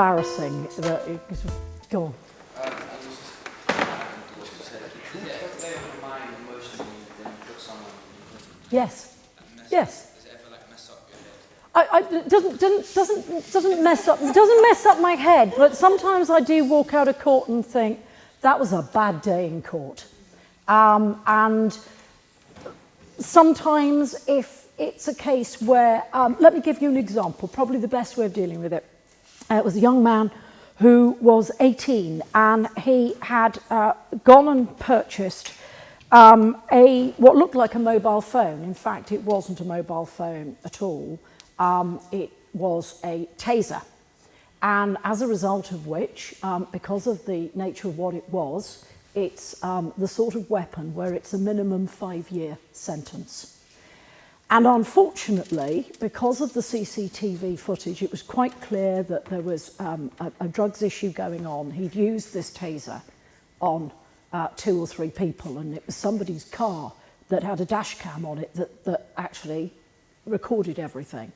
embarrassing. Go on. Yes. Yes. Doesn't mess up my head, but sometimes I do walk out of court and think that was a bad day in court. And sometimes if it's a case where, let me give you an example, probably the best way of dealing with it. It was a young man who was 18 and he had gone and purchased what looked like a mobile phone. In fact, it wasn't a mobile phone at all. It was a taser. And as a result of which, because of the nature of what it was, it's the sort of weapon where it's a minimum 5-year sentence. And unfortunately, because of the CCTV footage, it was quite clear that there was a drugs issue going on. He'd used this taser on 2 or 3 people, and it was somebody's car that had a dash cam on it that actually recorded everything.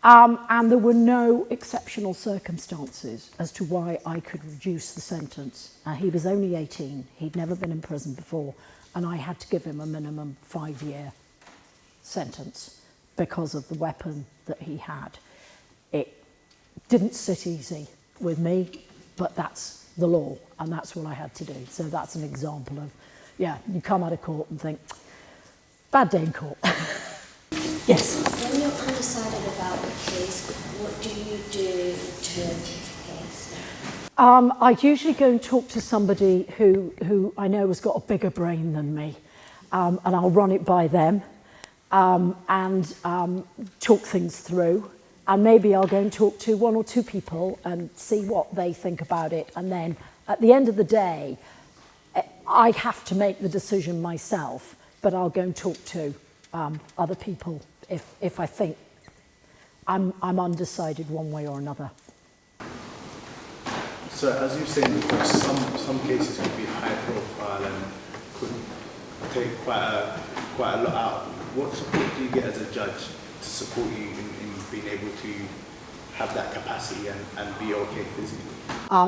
And there were no exceptional circumstances as to why I could reduce the sentence. He was only 18, he'd never been in prison before, and I had to give him a minimum 5-year sentence because of the weapon that he had. It didn't sit easy with me, but that's the law, and that's what I had to do. So that's an example of, yeah, you come out of court and think, bad day in court. Yes? When you're undecided about a case, what do you do to the case? I usually go and talk to somebody who I know has got a bigger brain than me, and I'll run it by them and talk things through. And maybe I'll go and talk to 1 or 2 people and see what they think about it. And then at the end of the day, I have to make the decision myself, but I'll go and talk to other people if I think I'm undecided one way or another. So as you said before, some cases could be high profile and could take quite a lot out. What support do you get as a judge to support you in being able to have that capacity and be okay physically?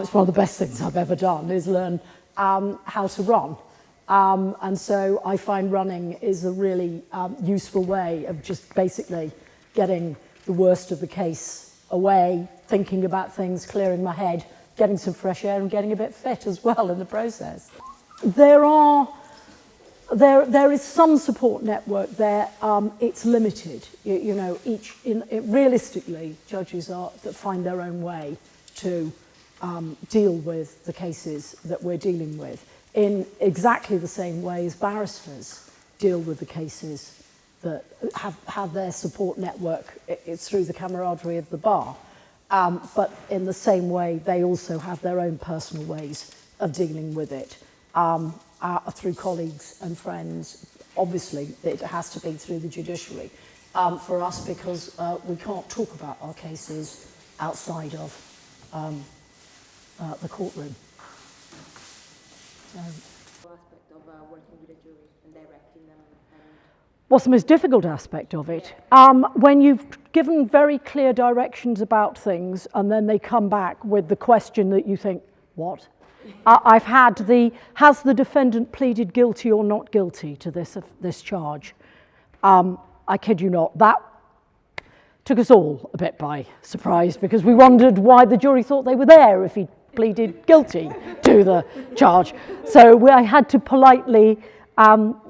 It's one of the best things I've ever done is learn how to run. And so I find running is a really useful way of just basically getting the worst of the case away, thinking about things, clearing my head, getting some fresh air and getting a bit fit as well in the process. There is some support network there. It's limited. You know, realistically, judges that find their own way to deal with the cases that we're dealing with in exactly the same way as barristers deal with the cases that have their support network. It's through the camaraderie of the bar. But in the same way, they also have their own personal ways of dealing with it. Through colleagues and friends. Obviously, it has to be through the judiciary for us because we can't talk about our cases outside of the courtroom. Aspect of working with a jury and directing them. What's the most difficult aspect of it? When you've given very clear directions about things and then they come back with the question that you think, what? I've had has the defendant pleaded guilty or not guilty to this charge? I kid you not, that took us all a bit by surprise because we wondered why the jury thought they were there if he pleaded guilty to the charge. So I had to politely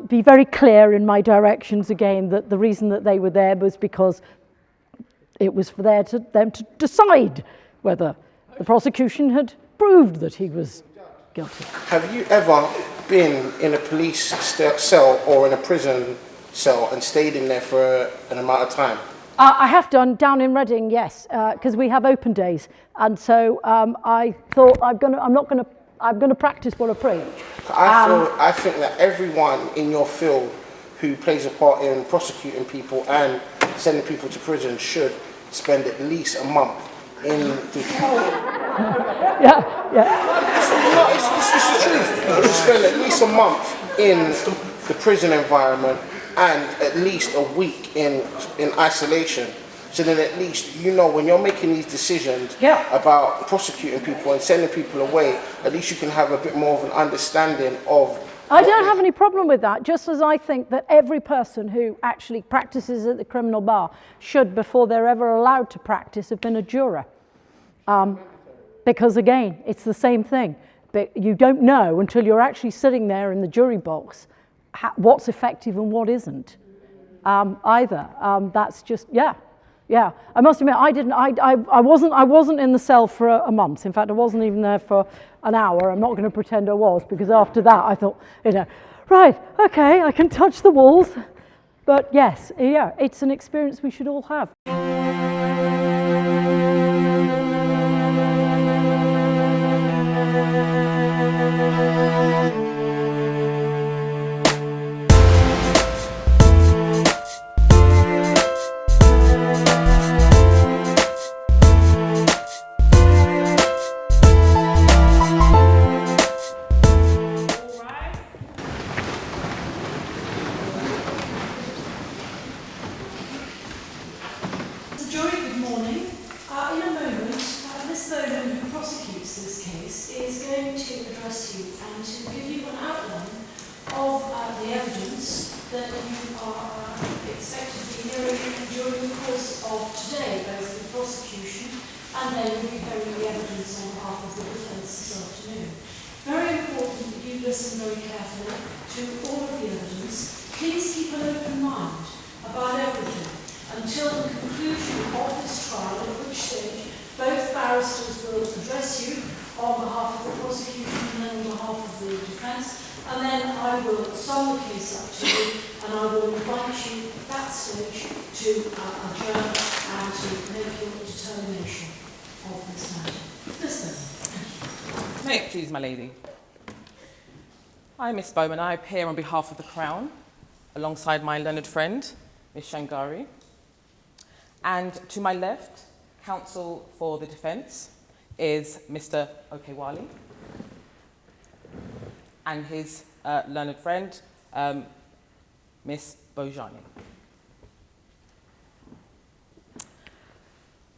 be very clear in my directions again that the reason that they were there was because it was for them to decide whether the prosecution had proved that he was guilty. Have you ever been in a police cell or in a prison cell and stayed in there for an amount of time? I have done down in Reading, yes, because we have open days, and so I thought I'm going to practice what I preach. I think that everyone in your field who plays a part in prosecuting people and sending people to prison should spend at least a month in the It's the truth. You spend at least a month in the prison environment and at least a week in isolation, So then at least you know when you're making these decisions about prosecuting people and sending people away, at least you can have a bit more of an understanding of... I don't have any problem with that, just as I think that every person who actually practices at the criminal bar should, before they're ever allowed to practice, have been a juror. Because again, it's the same thing. But you don't know until you're actually sitting there in the jury box what's effective and what isn't either. That's just, yeah. I must admit, I wasn't in the cell for a month. In fact, I wasn't even there for an hour. I'm not going to pretend I was, because after that I thought, right, okay, I can touch the walls. But yes, it's an experience we should all have. My lady. I'm Miss Bowman. I appear on behalf of the Crown, alongside my learned friend, Miss Csengeri. And to my left, counsel for the defence is Mr. Okewale, and his learned friend, Miss Bhojani.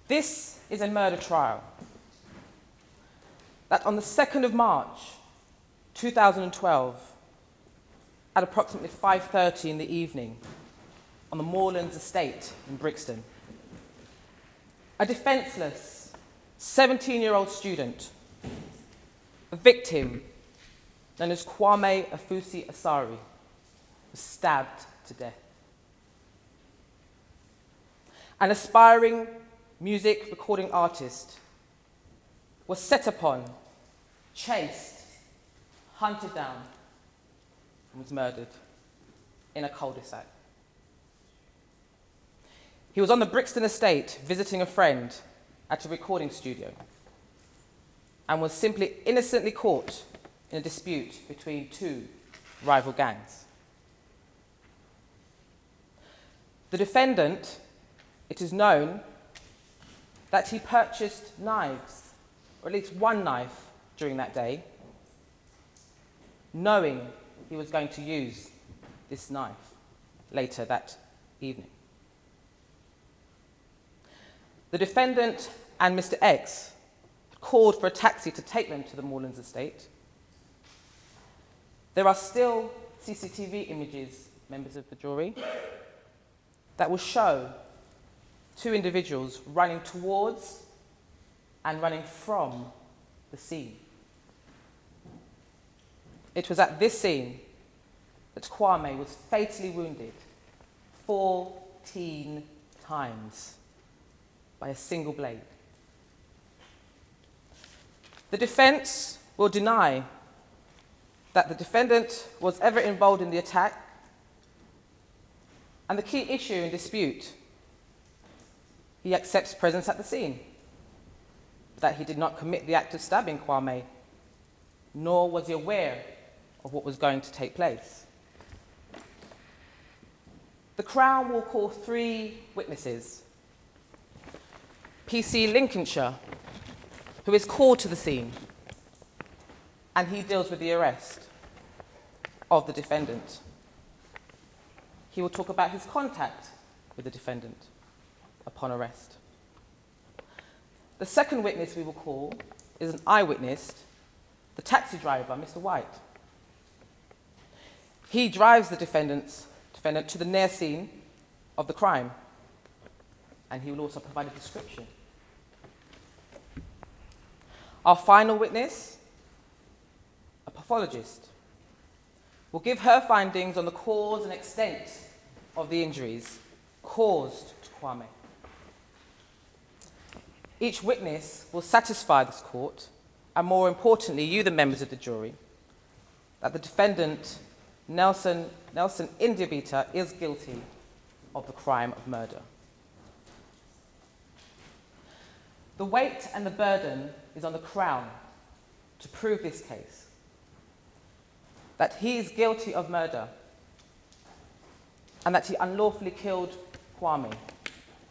This is a murder trial that on the 2nd of March, 2012, at approximately 5:30 in the evening, on the Moorlands estate in Brixton, a defenceless 17-year-old student, a victim known as Kwame Afusi Asari, was stabbed to death. An aspiring music recording artist was set upon, chased, hunted down, and was murdered in a cul-de-sac. He was on the Brixton estate visiting a friend at a recording studio and was simply innocently caught in a dispute between two rival gangs. The defendant, it is known that he purchased knives, or at least one knife, during that day, knowing he was going to use this knife later that evening. The defendant and Mr. X called for a taxi to take them to the Moorlands estate. There are still CCTV images, members of the jury, that will show two individuals running towards and running from the scene. It was at this scene that Kwame was fatally wounded 14 times by a single blade. The defense will deny that the defendant was ever involved in the attack, and the key issue in dispute, he accepts presence at the scene, that he did not commit the act of stabbing Kwame, nor was he aware of what was going to take place. The Crown will call 3 witnesses. PC Lincolnshire, who is called to the scene, and he deals with the arrest of the defendant. He will talk about his contact with the defendant. upon arrest. The second witness we will call is an eyewitness, the taxi driver, Mr. White. He drives the defendant to the near scene of the crime, and he will also provide a description. Our final witness, a pathologist, will give her findings on the cause and extent of the injuries caused to Kwame. Each witness will satisfy this court, and more importantly, you, the members of the jury, that the defendant, Nelson Indiabita, is guilty of the crime of murder. The weight and the burden is on the Crown to prove this case, that he is guilty of murder and that he unlawfully killed Kwame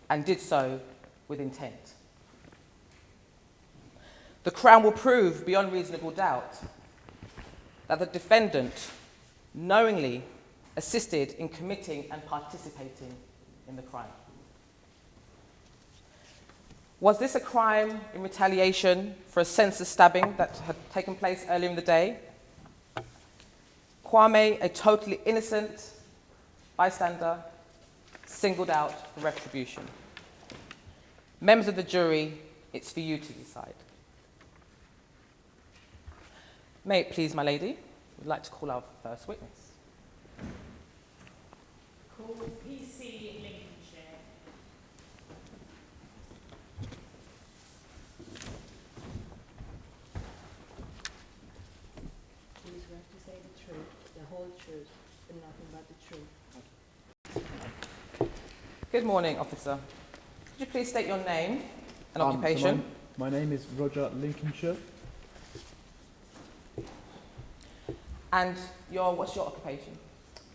and did so with intent. The Crown will prove beyond reasonable doubt that the defendant knowingly assisted in committing and participating in the crime. Was this a crime in retaliation for a senseless stabbing that had taken place earlier in the day? Kwame, a totally innocent bystander, singled out for retribution. Members of the jury, it's for you to decide. May it please my lady, we'd like to call our first witness. Call PC Lincolnshire. Please swear to say the truth, the whole truth, and nothing but the truth. Good morning, officer. Could you please state your name and occupation? So my name is Roger Lincolnshire. And what's your occupation?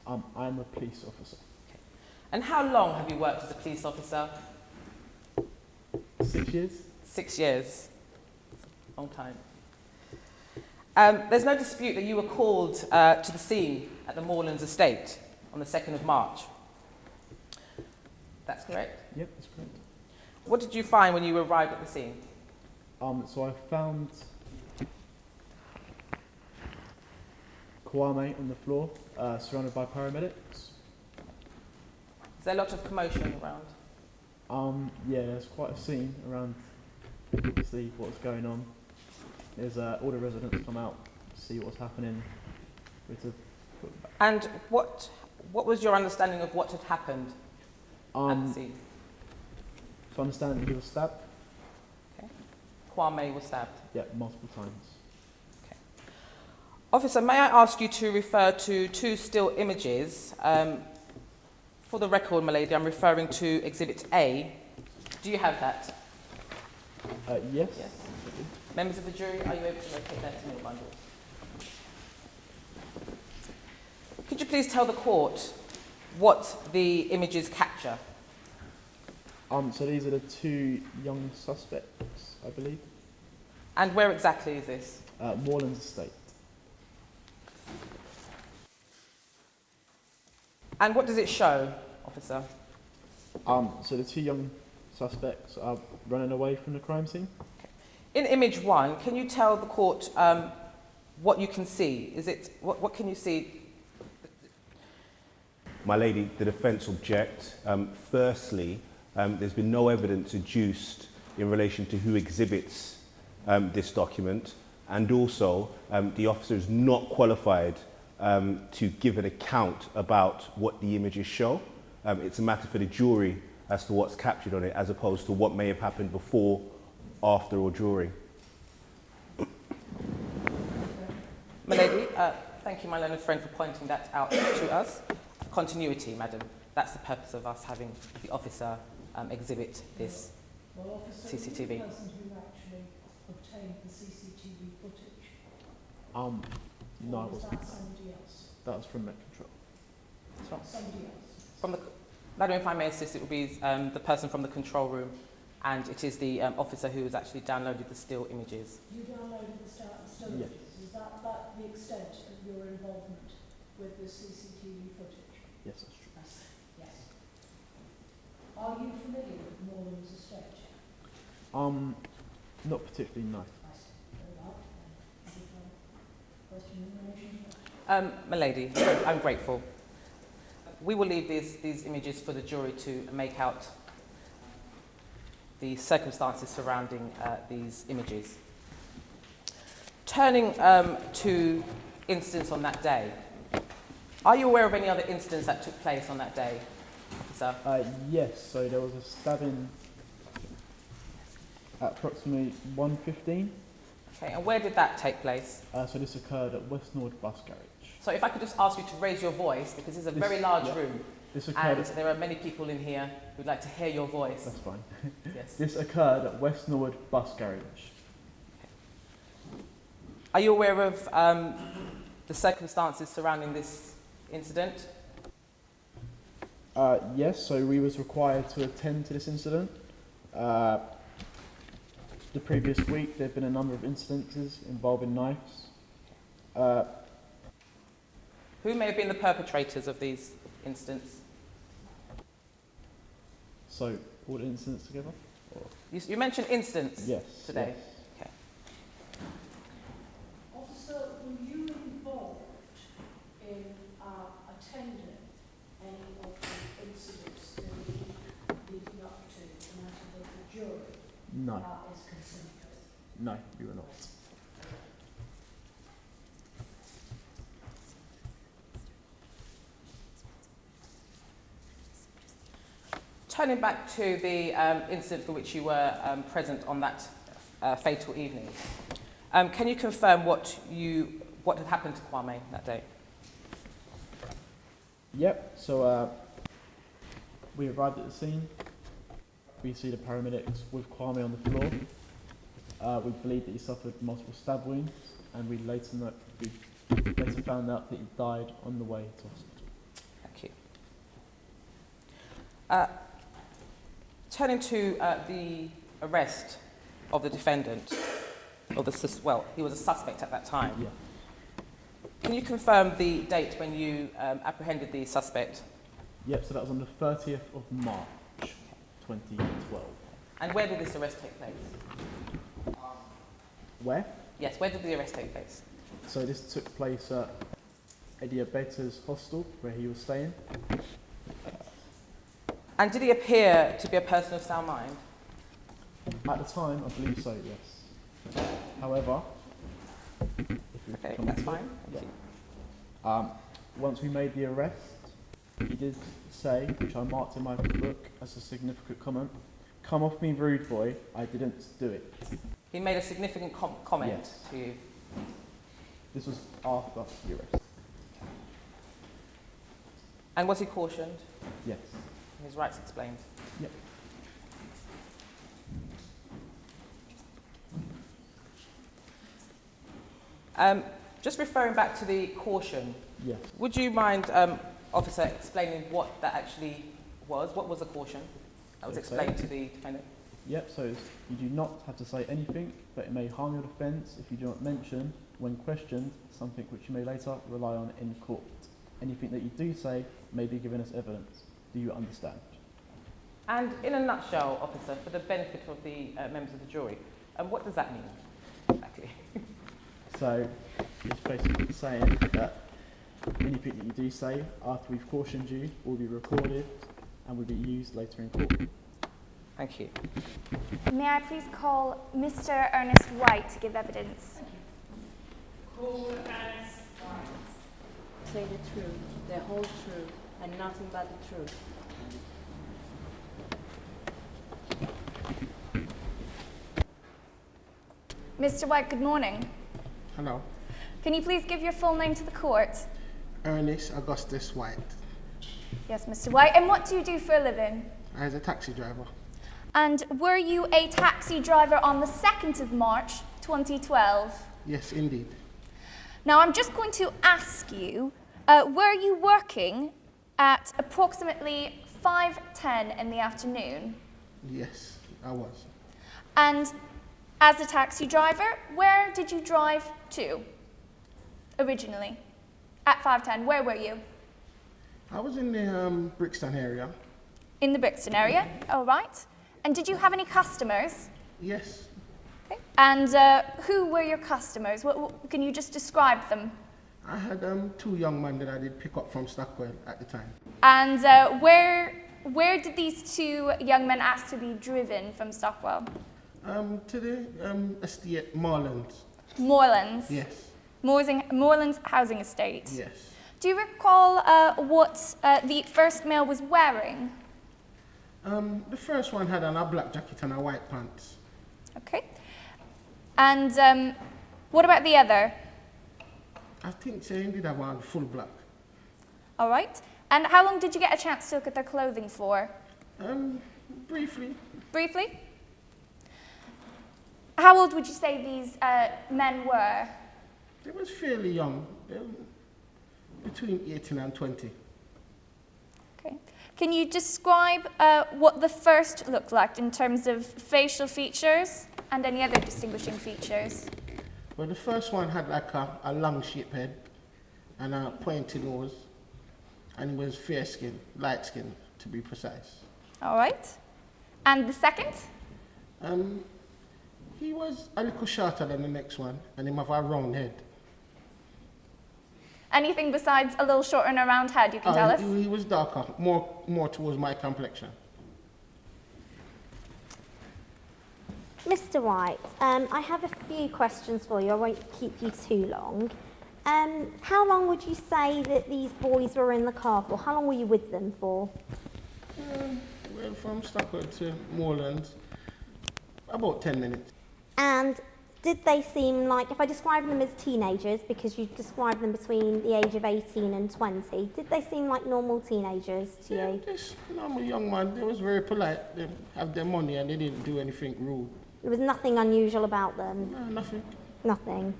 I'm a police officer. Okay. And how long have you worked as a police officer? 6 years. 6 years. Long time. There's no dispute that you were called to the scene at the Moorlands estate on the 2nd of March. That's correct? Yep, that's correct. What did you find when you arrived at the scene? So I found Kwame on the floor, surrounded by paramedics. Is there a lot of commotion around? Yeah, there's quite a scene around to see what's going on. There's all the residents come out to see what's happening. And what was your understanding of what had happened at the scene? So I understand he was stabbed. Okay. Kwame was stabbed. Yeah, multiple times. Officer, may I ask you to refer to 2 still images? For the record, my lady, I'm referring to Exhibit A. Do you have that? Yes. Yes. Members of the jury, are you able to locate that in your bundles? Could you please tell the court what the images capture? So these are the 2 young suspects, I believe. And where exactly is this? Moorlands estate. And what does it show, officer? So the 2 young suspects are running away from the crime scene. In image 1, can you tell the court what you can see? What can you see? My lady, the defence object. Firstly, there's been no evidence adduced in relation to who exhibits this document, and also the officer is not qualified to give an account about what the images show. It's a matter for the jury as to what's captured on it, as opposed to what may have happened before, after, or during. My lady, thank you, my learned friend, for pointing that out to us. Continuity, madam. That's the purpose of us having the officer exhibit this CCTV. The person who actually obtained the CCTV footage. No, Or it was wasn't. that somebody else? That was from Met Control. Somebody else. From the, madam, if I may assist, it would be the person from the control room, and it is the officer who has actually downloaded the still images. You downloaded the still Yeah. images. Is that the extent of your involvement with the CCTV footage? Yes, that's true. Yes. Are you familiar with Moreland's estate? Not particularly, no. I see. Very well. Any further question in relation to that? My lady, I'm grateful. We will leave these images for the jury to make out the circumstances surrounding these images. Turning to incidents on that day, are you aware of any other incidents that took place on that day, officer? Yes, so there was a stabbing at approximately 1:15. Okay, and where did that take place? So this occurred at West Nord Bus Garage. So if I could just ask you to raise your voice, because this is a very large room, This occurred and there are many people in here who'd like to hear your voice. That's fine. Yes. This occurred at West Nord Bus Garage. Are you aware of the circumstances surrounding this incident? Yes, so we was required to attend to this incident. The previous week there have been a number of incidences involving knives. Who may have been the perpetrators of these incidents? So all the incidents together? Or? You mentioned incidents Yes. today. Yes. Okay. Officer, were you involved in attending any of the incidents in the week leading up to the matter that the jury No, is concerned with? no, we were not. Turning back to the incident for which you were present on that fatal evening, can you confirm what had happened to Kwame that day? Yep, so we arrived at the scene. We see the paramedics with Kwame on the floor. We believe that he suffered multiple stab wounds, and we later found out that he died on the way to hospital. Thank you. Turning to the arrest of the defendant, or he was a suspect at that time. Yeah. Can you confirm the date when you apprehended the suspect? Yep, so that was on the 30th of March, 2012. And where did this arrest take place? Where? Yes, where did the arrest take place? So this took place at Eddie Abeta's hostel, where he was staying. And did he appear to be a person of sound mind? At the time, I believe so, yes. However, if we Okay, come that's to it, fine. Thank yeah. you. Once we made the arrest, he did say, which I marked in my book as a significant comment, "Come off me, rude boy, I didn't do it." He made a significant comment Yes. to you. This was after the arrest. And was he cautioned? Yes. His rights explained? Yep. Just referring back to the caution, Yes. would you mind, officer, explaining what that actually was? What was the caution that was Okay. explained to the defendant? Yep, so you do not have to say anything, but it may harm your defence if you do not mention, when questioned, something which you may later rely on in court. Anything that you do say may be given as evidence. Do you understand? And in a nutshell, officer, for the benefit of the members of the jury, what does that mean exactly? So it's basically saying that anything that you do say after we've cautioned you will be recorded and will be used later in court. Thank you. May I please call Mr. Ernest White to give evidence? Call Ernest White. Say the truth, the whole truth, and nothing but the truth. Mr. White, good morning. Hello. Can you please give your full name to the court? Ernest Augustus White. Yes, Mr. White. And what do you do for a living? I was a taxi driver. And were you a taxi driver on the 2nd of March, 2012? Yes, indeed. Now, I'm just going to ask you, were you working at approximately 5:10 in the afternoon? Yes, I was. And as a taxi driver, where did you drive to originally? At 5:10, where were you? I was in the Brixton area. In the Brixton area, all right. And did you have any customers? Yes. Okay. And who were your customers? Can you just describe them? I had 2 young men that I did pick up from Stockwell at the time. And where did these 2 young men ask to be driven from Stockwell? To the estate Moorlands. Moorlands? Yes. Moorlands Housing Estate? Yes. Do you recall what the first male was wearing? The first one had on a black jacket and a white pants. Okay. And what about the other? I think they did have one full black. All right. And how long did you get a chance to look at their clothing for? Briefly. Briefly? How old would you say these men were? They was fairly young, between 18 and 20. Okay. Can you describe what the first looked like in terms of facial features and any other distinguishing features? Well, the first one had like a long shaped head and a pointed nose, and he was fair skinned, light skinned to be precise. All right. And the second? He was a little shorter than the next one, and he had a round head. Anything besides a little short and a round head you can tell us? He was darker, more towards my complexion. Mr. White, I have a few questions for you. I won't keep you too long. How long would you say that these boys were in the car for? How long were you with them for? Well, from Stockwell to Moorlands, about 10 minutes. And did they seem like, if I describe them as teenagers, because you described them between the age of 18 and 20, did they seem like normal teenagers to you? Just normal young man. They was very polite. They have their money and they didn't do anything rude. There was nothing unusual about them? No, nothing. Nothing.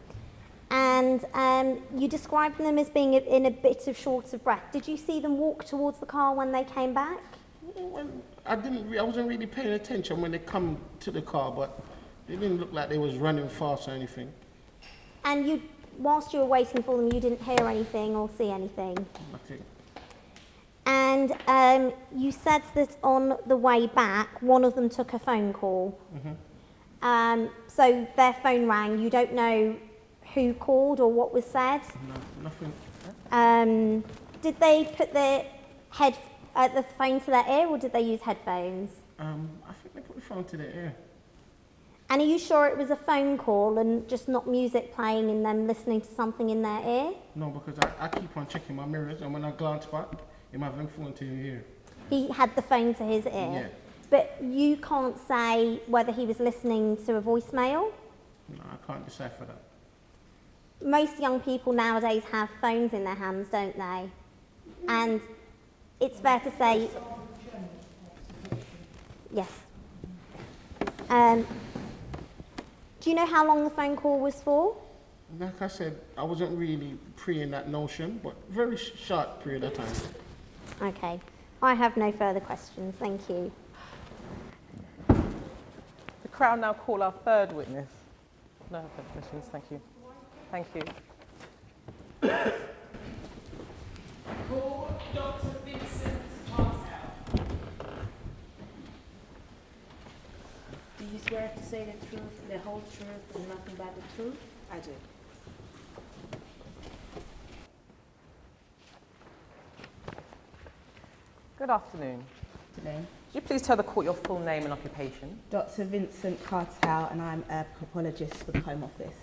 And you described them as being in a bit of short of breath. Did you see them walk towards the car when they came back? Well, I wasn't really paying attention when they come to the car, but they didn't look like they was running fast or anything. And whilst you were waiting for them, you didn't hear anything or see anything? Nothing. And you said that on the way back, one of them took a phone call. Mm-hmm. So their phone rang. You don't know who called or what was said? No, nothing. Did they put the phone to their ear, or did they use headphones? I think they put the phone to their ear. And are you sure it was a phone call and just not music playing and them listening to something in their ear? No, because I keep on checking my mirrors, and when I glance back, him having phone to his ear. He had the phone to his ear? Yeah. But you can't say whether he was listening to a voicemail? No, I can't decipher that. Most young people nowadays have phones in their hands, don't they? And it's fair to say... Yes. Do you know how long the phone call was for? Like I said, I wasn't really pre-in that notion, but very short period of time. Okay. I have no further questions. Thank you. The Crown now call our third witness. No further questions, thank you. Thank you. Call Dr. Vincent Cordell. Do you swear to say the truth, the whole truth, and nothing but the truth? I do. Good afternoon. Today. Could you please tell the court your full name and occupation? Dr. Vincent Cordell, and I'm a pathologist for the Home Office.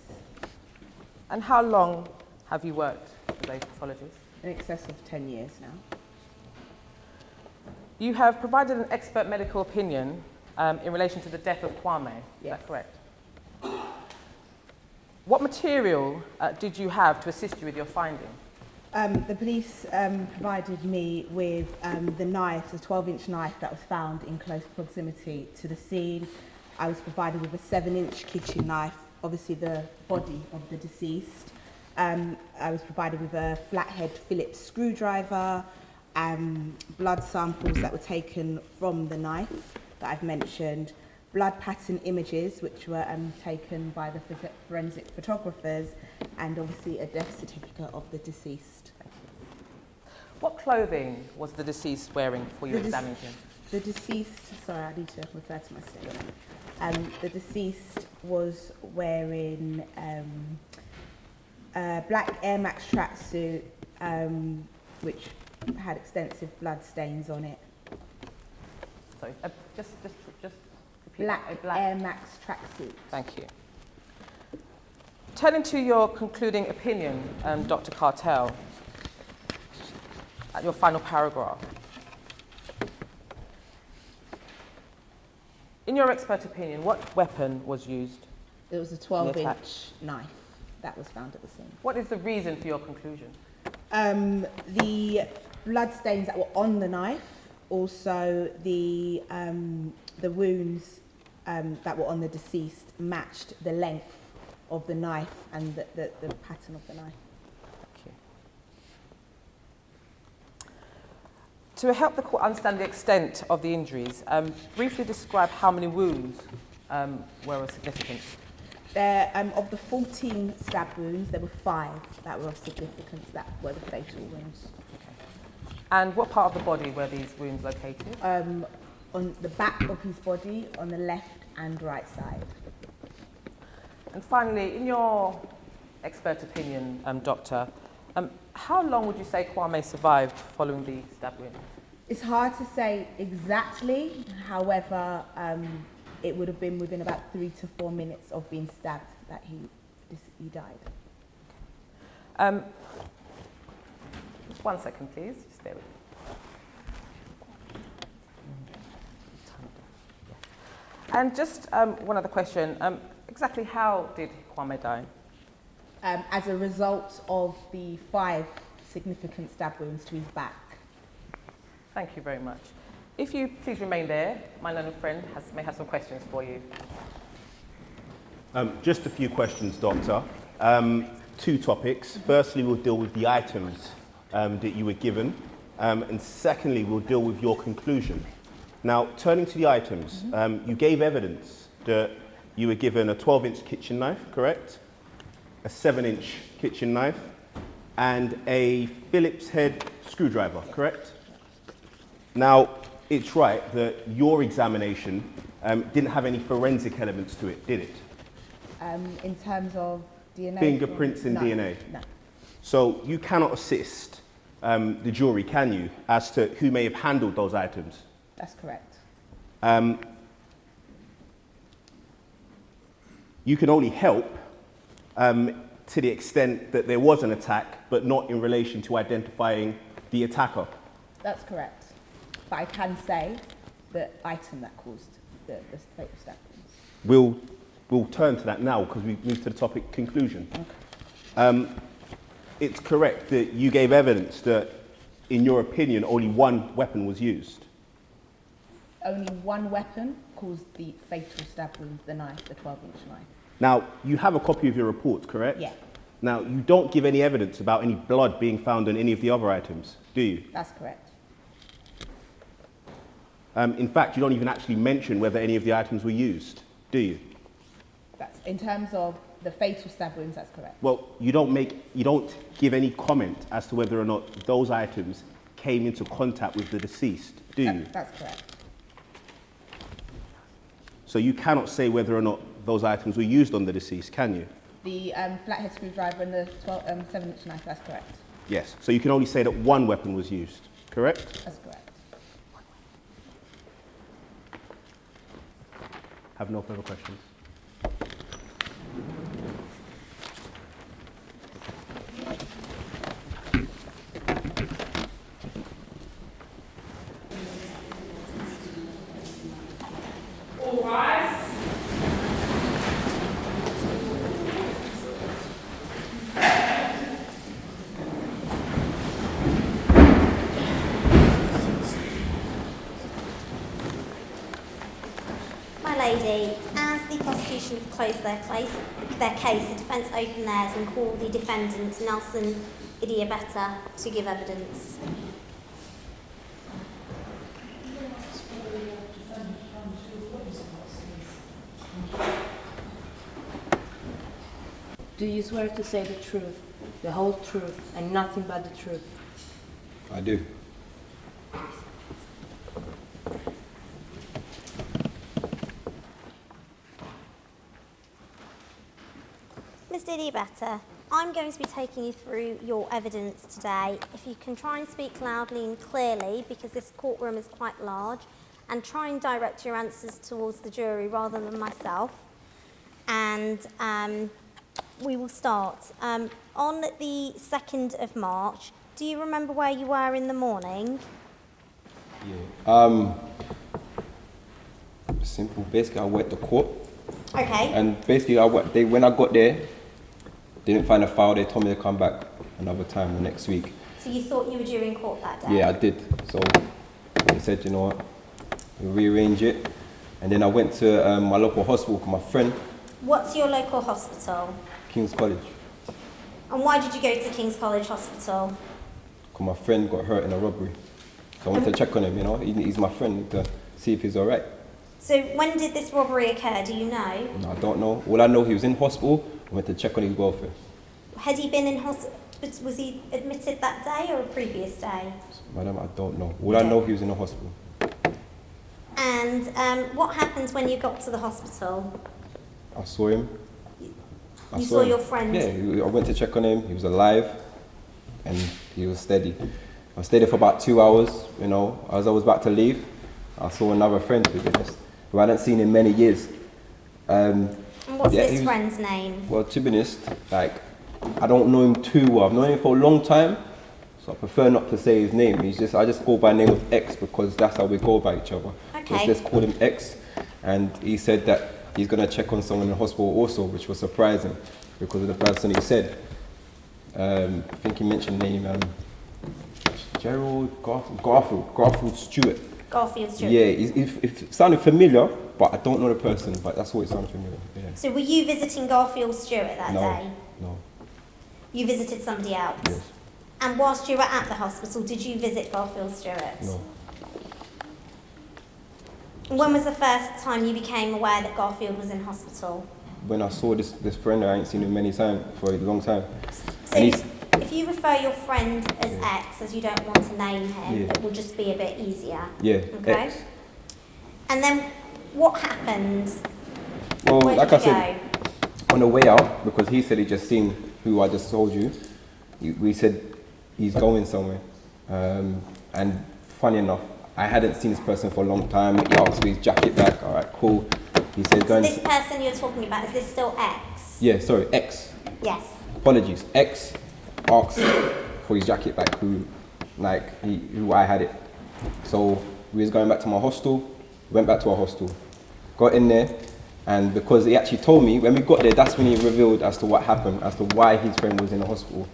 And how long have you worked as a pathologist? In excess of 10 years now. You have provided an expert medical opinion in relation to the death of Kwame, is that correct? What material did you have to assist you with your finding? The police provided me with the knife, the 12-inch knife that was found in close proximity to the scene. I was provided with a 7-inch kitchen knife, obviously the body of the deceased. I was provided with a flathead Phillips screwdriver, blood samples that were taken from the knife that I've mentioned, blood pattern images which were taken by the forensic photographers, and obviously a death certificate of the deceased. What clothing was the deceased wearing before you examined him? The deceased, sorry, I need to refer to my statement. The deceased was wearing a black Air Max tracksuit, which had extensive blood stains on it. Sorry, just repeat. Black Air Max tracksuit. Thank you. Turning to your concluding opinion, Dr. Cordell, at your final paragraph. In your expert opinion, what weapon was used? It was a 12-inch knife that was found at the scene. What is the reason for your conclusion? The blood stains that were on the knife, also the wounds that were on the deceased matched the length of the knife and the pattern of the knife. Thank you. To help the court understand the extent of the injuries, briefly describe how many wounds were of significance. Of the 14 stab wounds, there were 5 that were of significance, that were the fatal wounds. Okay. And what part of the body were these wounds located? On the back of his body, on the left and right side. And finally, in your expert opinion, Doctor, how long would you say Kwame survived following the stab wound? It's hard to say exactly, however, it would have been within about 3 to 4 minutes of being stabbed that he died. Just 1 second, please. Just stay with me. And just one other question. Exactly how did Kwame die? As a result of the 5 significant stab wounds to his back. Thank you very much. If you please remain there, my learned friend may have some questions for you. Just a few questions, Doctor. 2 topics. Firstly, we'll deal with the items that you were given. And secondly, we'll deal with your conclusion. Now, turning to the items, you gave evidence that you were given a 12-inch kitchen knife, correct? A 7-inch kitchen knife, and a Phillips head screwdriver, correct? Now, it's right that your examination didn't have any forensic elements to it, did it? In terms of DNA? Fingerprints and no, DNA? No. So you cannot assist the jury, can you, as to who may have handled those items? That's correct. You can only help to the extent that there was an attack, but not in relation to identifying the attacker. That's correct. But I can say the item that caused the fatal stab wounds. We'll turn to that now because we've moved to the topic conclusion. Okay. It's correct that you gave evidence that, in your opinion, only 1 weapon was used. Only 1 weapon caused the fatal stab wound, the knife, the 12-inch knife. Now, you have a copy of your report, correct? Yeah. Now, you don't give any evidence about any blood being found on any of the other items, do you? That's correct. In fact, you don't even actually mention whether any of the items were used, do you? That's, in terms of the fatal stab wounds, that's correct. Well, you don't give any comment as to whether or not those items came into contact with the deceased, do you? That's correct. So you cannot say whether or not those items were used on the deceased, can you? The flathead screwdriver and the 7-inch knife, that's correct. Yes. So you can only say that 1 weapon was used, correct? That's correct. Have no further questions. All rise. My lady, as the prosecution have closed their case, the defence opened theirs and called the defendant, Nelson Idiabeta, to give evidence. Do you swear to say the truth, the whole truth, and nothing but the truth? I do. really better. I'm going to be taking you through your evidence today. If you can try and speak loudly and clearly, because this courtroom is quite large, and try and direct your answers towards the jury rather than myself. And we will start. On the 2nd of March, do you remember where you were in the morning? Yeah. Simple. Basically, I went to court. Okay. And basically, when I got there, didn't find a file. They told me to come back another time the next week. So you thought you were due in court that day? Yeah, I did. So they said, you know what, we'll rearrange it. And then I went to my local hospital with my friend. What's your local hospital? King's College. And why did you go to King's College Hospital? Because my friend got hurt in a robbery. So I went to check on him, you know. He's my friend, to see if he's all right. So when did this robbery occur, do you know? No, I don't know. All I know, he was in hospital. I went to check on his welfare. Had he been in hospital? Was he admitted that day or a previous day? Madam, I don't know. All I know, he was in the hospital. And what happened when you got to the hospital? I saw him. You saw your friend? Yeah, I went to check on him. He was alive and he was steady. I stayed there for about 2 hours, you know. As I was about to leave, I saw another friend, to be honest, who I hadn't seen in many years. And what's this friend's name? Well, to be honest, like, I don't know him too well. I've known him for a long time, so I prefer not to say his name. I just go by the name of X because that's how we go by each other. Okay. So let's call him X. And he said that he's going to check on someone in the hospital also, which was surprising because of the person he said. I think he mentioned the name Garfield Stewart. Garfield Stewart. Yeah, it sounded familiar, but I don't know the person, but that's what it sounded familiar. Yeah. So were you visiting Garfield Stewart that day? No. You visited somebody else? Yes. And whilst you were at the hospital, did you visit Garfield Stewart? No. When was the first time you became aware that Garfield was in hospital? When I saw this friend, I ain't seen him many times, for a long time. So if you refer your friend as X, as you don't want to name him, it will just be a bit easier. Yeah, okay. X. And then what happened? Well, Where like did I you said, on the way out, because he said he just seen who I just told you, we said he's going somewhere. And funny enough, I hadn't seen this person for a long time. He asked for his jacket back. All right, cool. He said, So this person you're talking about, is this still X? Yeah, sorry, X. Yes. Apologies. X asked for his jacket back, who I had it. So we was going back to my hostel, went back to our hostel, got in there, and because he actually told me, when we got there, that's when he revealed as to what happened, as to why his friend was in the hospital.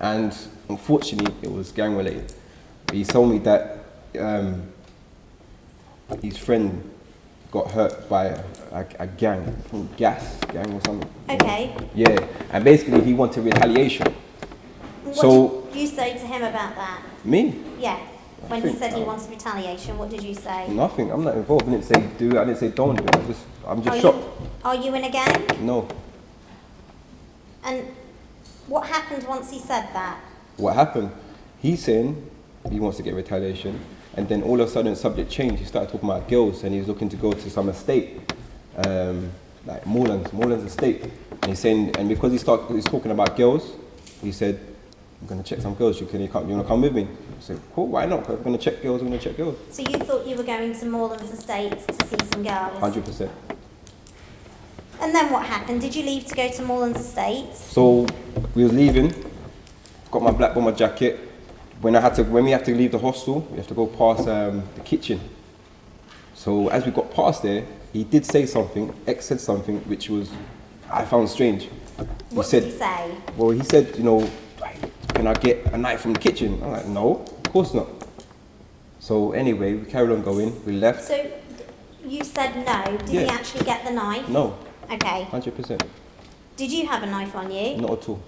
And unfortunately, it was gang related. He told me that his friend got hurt by a gang, gas gang or something. Okay. Yeah, and basically he wanted retaliation. What did you say to him about that? Me? Yeah. When he said he wanted retaliation, what did you say? Nothing. I'm not involved. I didn't say do. I didn't say don't do. I'm just shocked. Are you in a gang? No. And what happened once he said that? What happened? He's saying he wants to get retaliation, and then all of a sudden subject changed. He started talking about girls, and he was looking to go to some estate, like Moreland's estate. And he's saying, and because he's talking about girls, he said, "I'm going to check some girls. You want to come with me?" I said, "Cool, why not? I'm going to check girls. I'm going to check girls." So you thought you were going to Moreland's estate to see some girls? 100%. And then what happened? Did you leave to go to Moreland's estate? So we was leaving. Got my black bomber jacket. When we had to leave the hostel, we have to go past the kitchen. So as we got past there, he did say something. X said something which I found strange. What did he say? Well, he said, "Can I get a knife from the kitchen?" I'm like, "No, of course not." So anyway, we carried on going. We left. So you said no. Did he actually get the knife? No. Okay. 100%. Did you have a knife on you? Not at all.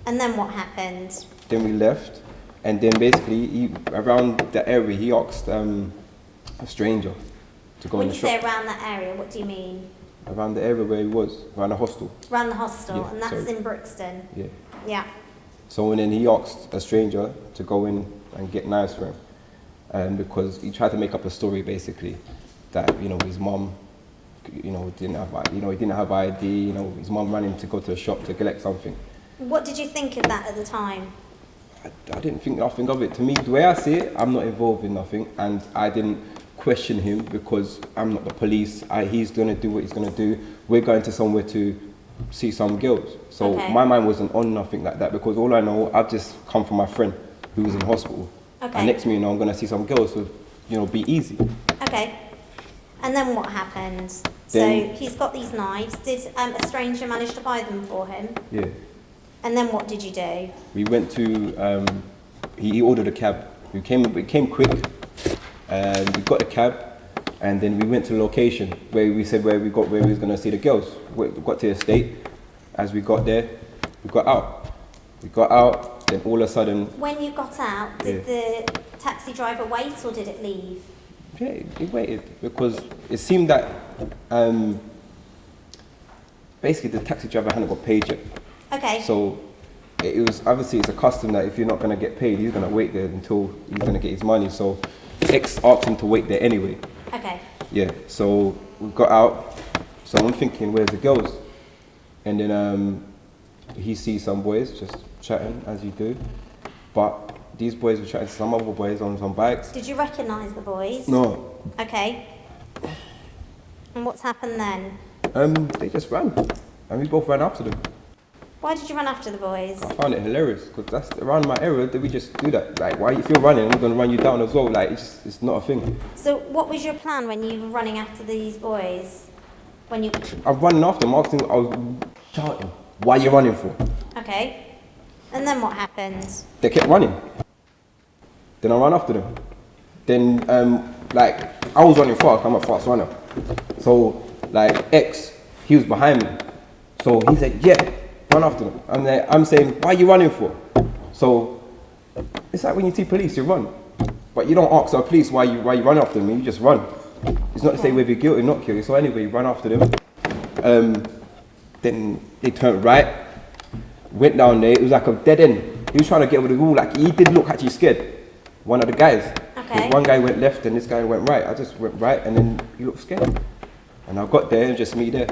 And then what happened? Then we left, and then basically around the area he asked a stranger to go in the shop. When you say around that area, what do you mean? Around the area where he was, around the hostel. Around the hostel, Yeah, and that's sorry. in Brixton? Yeah. Yeah. So and then he asked a stranger to go in and get knives for him, because he tried to make up a story basically that his mum you know, he didn't have ID. You know, his mum ran him to go to the shop to collect something. What did you think of that at the time? I didn't think nothing of it. To me, the way I see it, I'm not involved in nothing, and I didn't question him because I'm not the police. He's going to do what he's going to do. We're going to somewhere to see some girls. So my mind wasn't on nothing like that, because all I know, I've just come from my friend who was in hospital. Okay. And next thing you know, I'm going to see some girls, so, you know, be easy. Okay. And then what happened? Then, so he's got these knives. Did a stranger manage to buy them for him? Yeah. And then what did you do? We went to, he ordered a cab. It came quick. We got the cab, and then we went to the location where we said where we was going to see the girls. We got to the estate. As we got there, we got out. Then all of a sudden... When you got out, did the taxi driver wait or did it leave? Yeah, he waited, because it seemed that basically the taxi driver hadn't got paid yet. Okay. So it was, obviously it's a custom that if you're not going to get paid, he's going to wait there until he's going to get his money. So X asked him to wait there anyway. Okay. Yeah, so we got out. So I'm thinking, where's the girls? And then he sees some boys just chatting, as you do. But these boys were chatting to some other boys on some bikes. Did you recognise the boys? No. Okay. And what's happened then? They just ran, and we both ran after them. Why did you run after the boys? I found it hilarious, because that's around my area that we just do that. Like, why, if you're running, I'm going to run you down as well. Like, it's not a thing. So what was your plan when you were running after these boys? When you... I'm running after them, asking, I was shouting, "Why are you running for?" Okay. And then what happened? They kept running. Then I ran after them. Then, like, I was running fast, I'm a fast runner. So, like, X, he was behind me. So he said, yeah, run after them. And I'm saying, why are you running for? So, it's like when you see police, you run. But you don't ask the police why you run after them, you just run. It's not to say whether you're guilty or not guilty. So anyway, you run after them. Then they turned right, went down there, it was like a dead end. He was trying to get over the wall, like he did look actually scared. One of the guys. Okay. One guy went left and this guy went right. I just went right and then he looked scared. And I got there and just me there.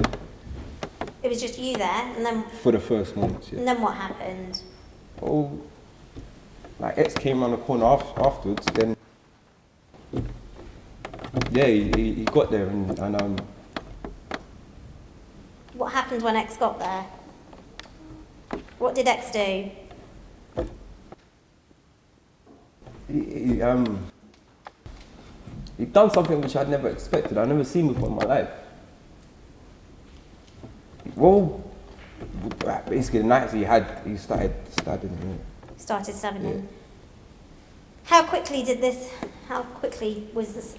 It was just you there, and then... For the first moments, yeah. And then what happened? Oh, like X came around the corner afterwards, then... Yeah, he got there and What happened when X got there? What did X do? He'd done something which I'd never expected. I'd never seen before in my life. Well, basically the nights he started stabbing him. Started stabbing him. Yeah. How quickly was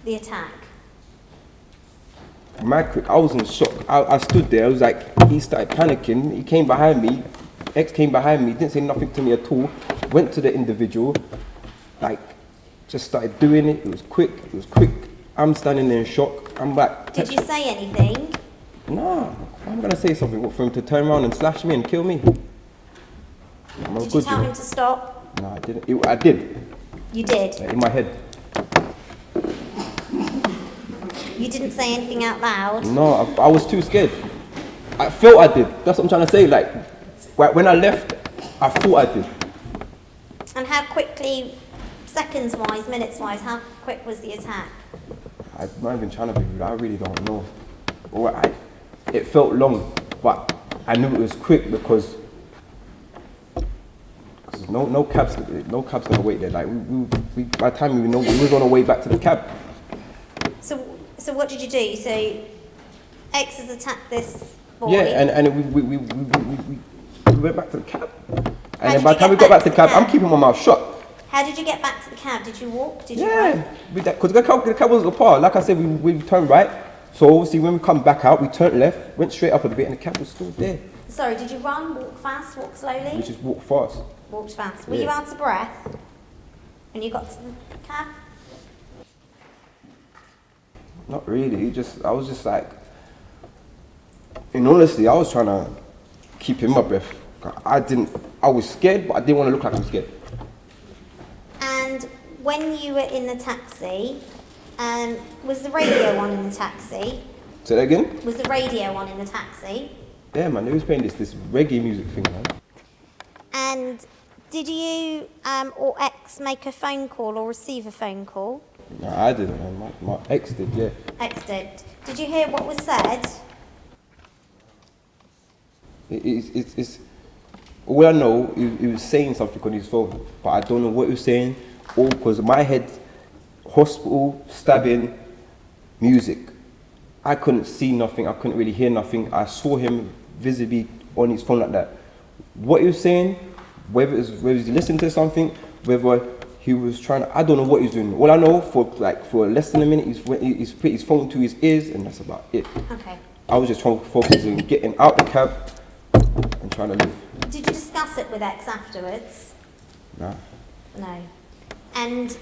the attack? Mad quick, I was in shock. I stood there, I was like, he started panicking, he came behind me, X came behind me, didn't say nothing to me at all, went to the individual, like, just started doing it, it was quick. I'm standing there in shock, I'm like... Did you say anything? No, I'm going to say something for him to turn around and slash me and kill me. Did you tell him to stop? No, I didn't. I did. You did? In my head. You didn't say anything out loud? No, I was too scared. I felt I did. That's what I'm trying to say. Like, when I left, I thought I did. And how quickly, seconds-wise, minutes-wise, how quick was the attack? I'm not even trying to be rude. I really don't know. It felt long, but I knew it was quick because no cab's gonna wait there. Like we by the time we know, we was on our way back to the cab. So what did you do? So X has attacked this boy. Yeah, and we went back to the cab. And then by the time we got back to the cab, I'm keeping my mouth shut. How did you get back to the cab? Did you walk? Did you run? run? Because the cab was apart. Like I said, we turned right. So obviously when we come back out, we turned left, went straight up a bit, and the cab was still there. Sorry, did you run, walk fast, walk slowly? We just walked fast. Walked fast. Were you out of breath when you got to the cab? Not really. I was just like, in honesty, I was trying to keep in my breath. I was scared, but I didn't want to look like I was scared. And when you were in the taxi, was the radio on in the taxi? Say that again? Was the radio on in the taxi? Yeah, man, they was playing this reggae music thing, man. And did you or X make a phone call or receive a phone call? No, I didn't, man. My ex did, yeah. X did. Did you hear what was said? It's all I know, he was saying something on his phone, but I don't know what he was saying, all because my head, hospital, stabbing, music. I couldn't see nothing, I couldn't really hear nothing. I saw him visibly on his phone like that. What he was saying, whether he listening to something, whether he was trying to, I don't know what he's doing. All I know, for less than a minute, he's put his phone to his ears, and that's about it. Okay. I was just trying to focus on getting out the cab and trying to live. Did you discuss it with X afterwards? Nah. No. And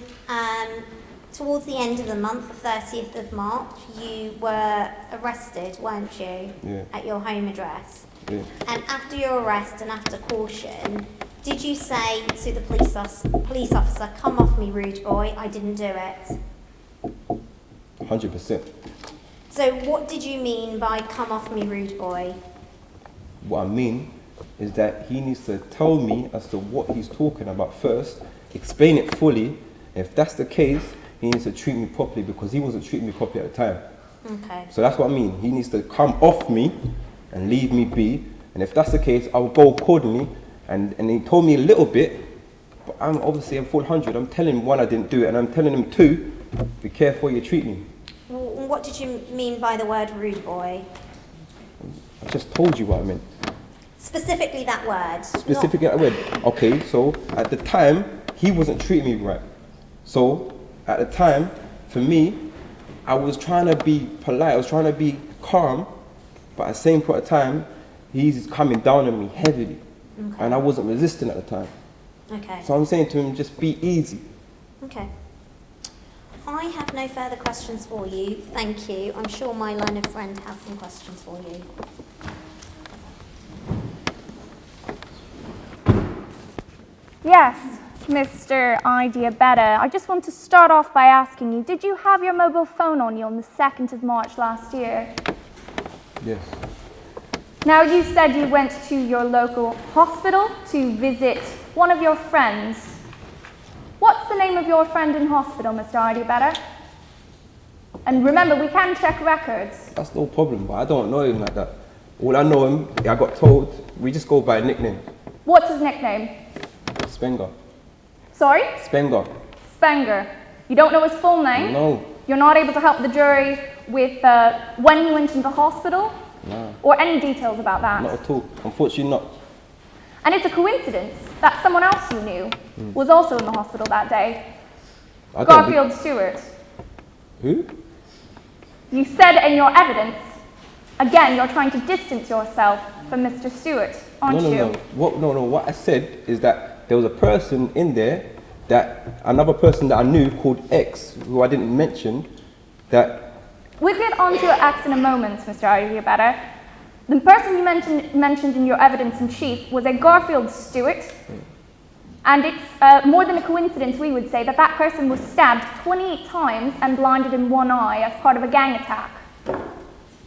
towards the end of the month, the 30th of March, you were arrested, weren't you? Yeah. At your home address. Yeah. And after your arrest and after caution, did you say to the police officer, come off me, rude boy, I didn't do it? 100%. So what did you mean by come off me, rude boy? What I mean is that he needs to tell me as to what he's talking about first, explain it fully. If that's the case, he needs to treat me properly, because he wasn't treating me properly at the time. Okay. So that's what I mean. He needs to come off me and leave me be. And if that's the case, I will go accordingly. And he told me a little bit, but I'm full 100. I'm telling him, one, I didn't do it, and I'm telling him, two, be careful how you treat me. Well, what did you mean by the word rude boy? I just told you what I meant. Specifically that word. Specifically that word. Okay, so at the time, he wasn't treating me right. So at the time, for me, I was trying to be polite, I was trying to be calm, but at the same point of time, he's coming down on me heavily. Okay. And I wasn't resisting at the time. Okay. So I'm saying to him, just be easy. Okay. I have no further questions for you. Thank you. I'm sure my learned friend has some questions for you. Yes, Mr. Eyewitness. I just want to start off by asking you, did you have your mobile phone on you on the 2nd of March last year? Yes. Now, you said you went to your local hospital to visit one of your friends. What's the name of your friend in hospital, Mr. Eyewitness? And remember, we can check records. That's no problem, but I don't know him like that. All I know him, I got told, we just go by a nickname. What's his nickname? Spenger. Sorry? Spenger. Spenger. You don't know his full name? No. You're not able to help the jury with when he went into hospital? No. Or any details about that? Not at all. Unfortunately not. And it's a coincidence that someone else you knew was also in the hospital that day. Garfield Stewart. Who? You said in your evidence, again, you're trying to distance yourself from Mr. Stewart, aren't you? No. What I said is that there was a person in there, another person that I knew called X, who I didn't mention, that... We'll get on to X in a moment, Mr. Eyewitness. The person you mentioned in your evidence in chief was a Garfield Stewart, and it's more than a coincidence, we would say, that that person was stabbed 28 times and blinded in one eye as part of a gang attack.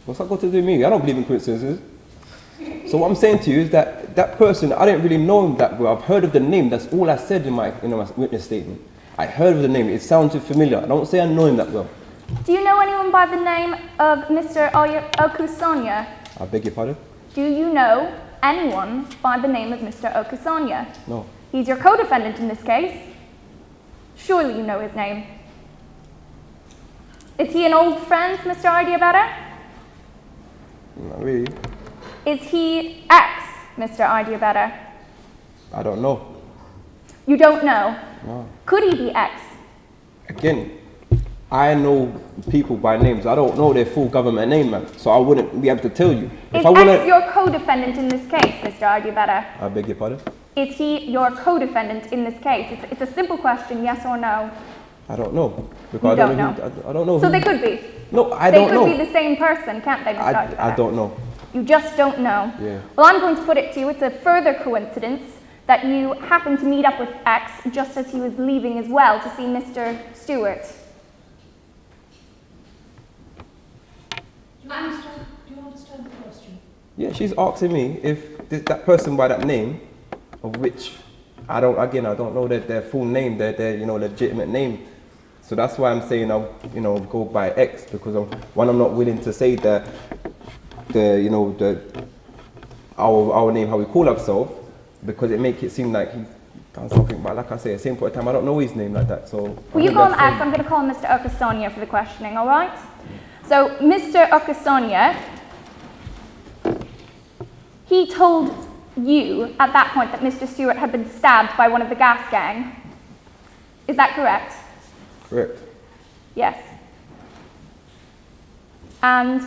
What's that got to do with me? I don't believe in coincidences. So what I'm saying to you is that person, I didn't really know him that well. I've heard of the name. That's all I said in my witness statement. I heard of the name. It sounded familiar. I don't say I know him that well. Do you know anyone by the name of Mr. Okusanya? I beg your pardon? Do you know anyone by the name of Mr. Okusanya? No. He's your co-defendant in this case. Surely you know his name. Is he an old friend, Mr. Eyewitness? Not really. Is he X, Mr. Eyewitness? I don't know. You don't know? No. Could he be X? Again, I know people by names. I don't know their full government name, man. So I wouldn't be able to tell you. Is X your co-defendant in this case, Mr. Eyewitness? I beg your pardon? Is he your co-defendant in this case? It's a simple question, yes or no. I don't know. Because you don't know. I don't know. So they could be. No, I don't know. They could be the same person, can't they, Mr. Eyewitness? I don't know. You just don't know. Yeah. Well, I'm going to put it to you, it's a further coincidence that you happened to meet up with X just as he was leaving as well to see Mr. Stewart. Do you understand the question? Yeah, she's asking me if that person by that name, of which I don't know their full name, their legitimate name. So that's why I'm saying I'll go by X, because I'm not willing to say our name, how we call ourselves, because it makes it seem like he's done something. But like I say, at the same point in time, I don't know his name like that. So will you call him X? I'm going to call Mr. Okasonia for the questioning. All right. So Mr. Okasonia, he told you at that point that Mr. Stewart had been stabbed by one of the gas gang. Is that correct? Correct. Yes. And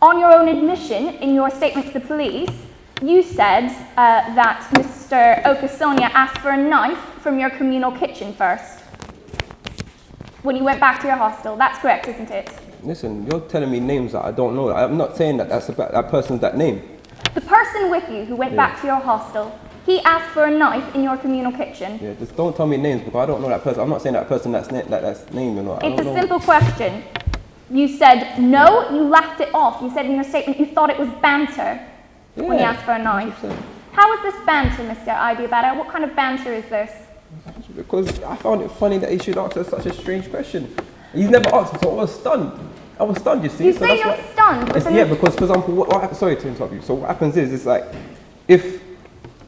on your own admission, in your statement to the police, you said that Mr. Okasonia asked for a knife from your communal kitchen first, when you went back to your hostel. That's correct, isn't it? Listen, you're telling me names that I don't know. I'm not saying that that person's that name. The person with you who went back to your hostel, he asked for a knife in your communal kitchen. Yeah, just don't tell me names, because I don't know that person. I'm not saying that person that's name, you know. It's a simple question. You said no, you laughed it off. You said in your statement you thought it was banter when he asked for a knife. 100%. How is this banter, Mr. Eyewitness? What kind of banter is this? Because I found it funny that he should ask her such a strange question. He's never asked me, so I was stunned. You see. You say you're stunned? Yeah, because for example, what happens, sorry to interrupt you. So what happens is, it's like, if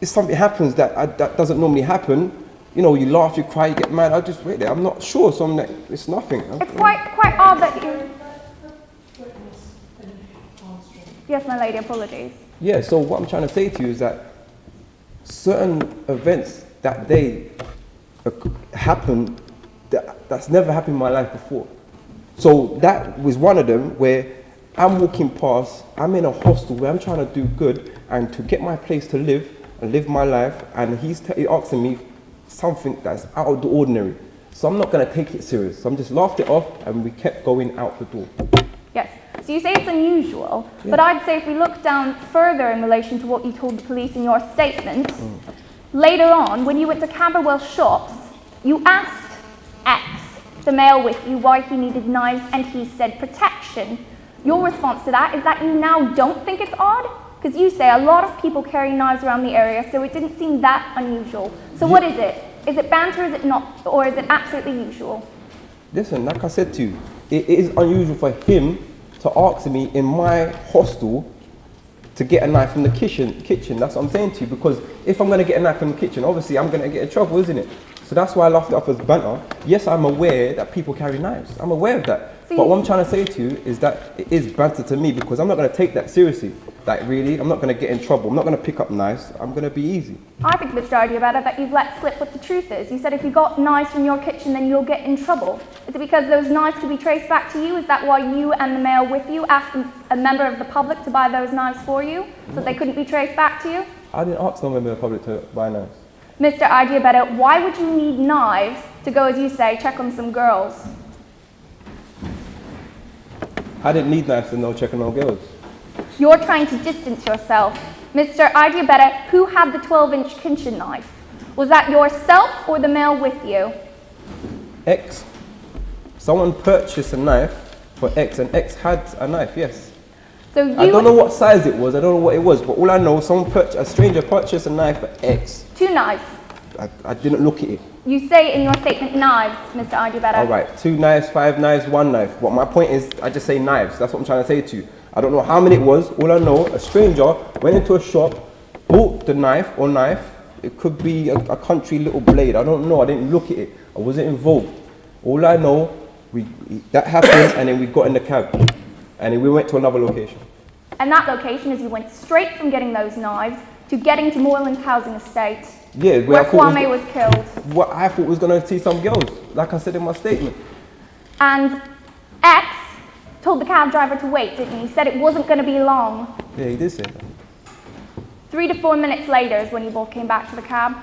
something happens that doesn't normally happen, you laugh, you cry, you get mad, I just wait there. I'm not sure, so I'm like, it's nothing. It's quite odd that you... Yes, my lady, apologies. Yeah, so what I'm trying to say to you is that certain events that day happen that's never happened in my life before. So that was one of them, where I'm walking past, I'm in a hostel where I'm trying to do good and to get my place to live and live my life, and he's asking me something that's out of the ordinary. So I'm not going to take it serious. So I'm just laughed it off, and we kept going out the door. Yes. So you say it's unusual, but I'd say if we look down further in relation to what you told the police in your statement, later on, when you went to Camberwell shops, you asked X, the male with you, why he needed knives, and he said protection. Your response to that is that you now don't think it's odd? Because you say a lot of people carry knives around the area, so it didn't seem that unusual. So what is it? Is it banter, is it not, or is it absolutely usual? Listen, like I said to you, it is unusual for him to ask me in my hostel to get a knife from the kitchen. That's what I'm saying to you, because if I'm going to get a knife from the kitchen, obviously I'm going to get in trouble, isn't it? So that's why I laughed it off as banter. Yes, I'm aware that people carry knives. I'm aware of that. But what I'm trying to say to you is that it is banter to me, because I'm not going to take that seriously. Like, really, I'm not going to get in trouble. I'm not going to pick up knives. I'm going to be easy. I think, Mr. Eyewitness, that you've let slip what the truth is. You said if you got knives from your kitchen, then you'll get in trouble. Is it because those knives could be traced back to you? Is that why you and the male with you asked a member of the public to buy those knives for you, so they couldn't be traced back to you? I didn't ask no member of the public to buy knives. Mr. Eyewitness, why would you need knives to go, as you say, check on some girls? I didn't need knives to no checking on girls. You're trying to distance yourself. Mr. Eyewitness, who had the 12-inch kitchen knife? Was that yourself or the male with you? X. Someone purchased a knife for X, and X had a knife, yes. So you... I don't know what size it was, I don't know what it was, but all I know, a stranger purchased a knife for X. 2 knives. I didn't look at it. You say in your statement knives, Mr. Eyewitness. All right, 2 knives, 5 knives, 1 knife. But my point is, I just say knives. That's what I'm trying to say to you. I don't know how many it was. All I know, a stranger went into a shop, bought the knife or knife. It could be a country little blade. I don't know. I didn't look at it. I wasn't involved. All I know, that happened, and then we got in the cab, and then we went to another location. And that location is you went straight from getting those knives to getting to Moreland's housing estate. Yeah, where Kwame was killed. What I thought was going to see some girls, like I said in my statement. And X told the cab driver to wait, didn't he? He said it wasn't going to be long. Yeah, he did say that. 3 to 4 minutes later is when you both came back to the cab.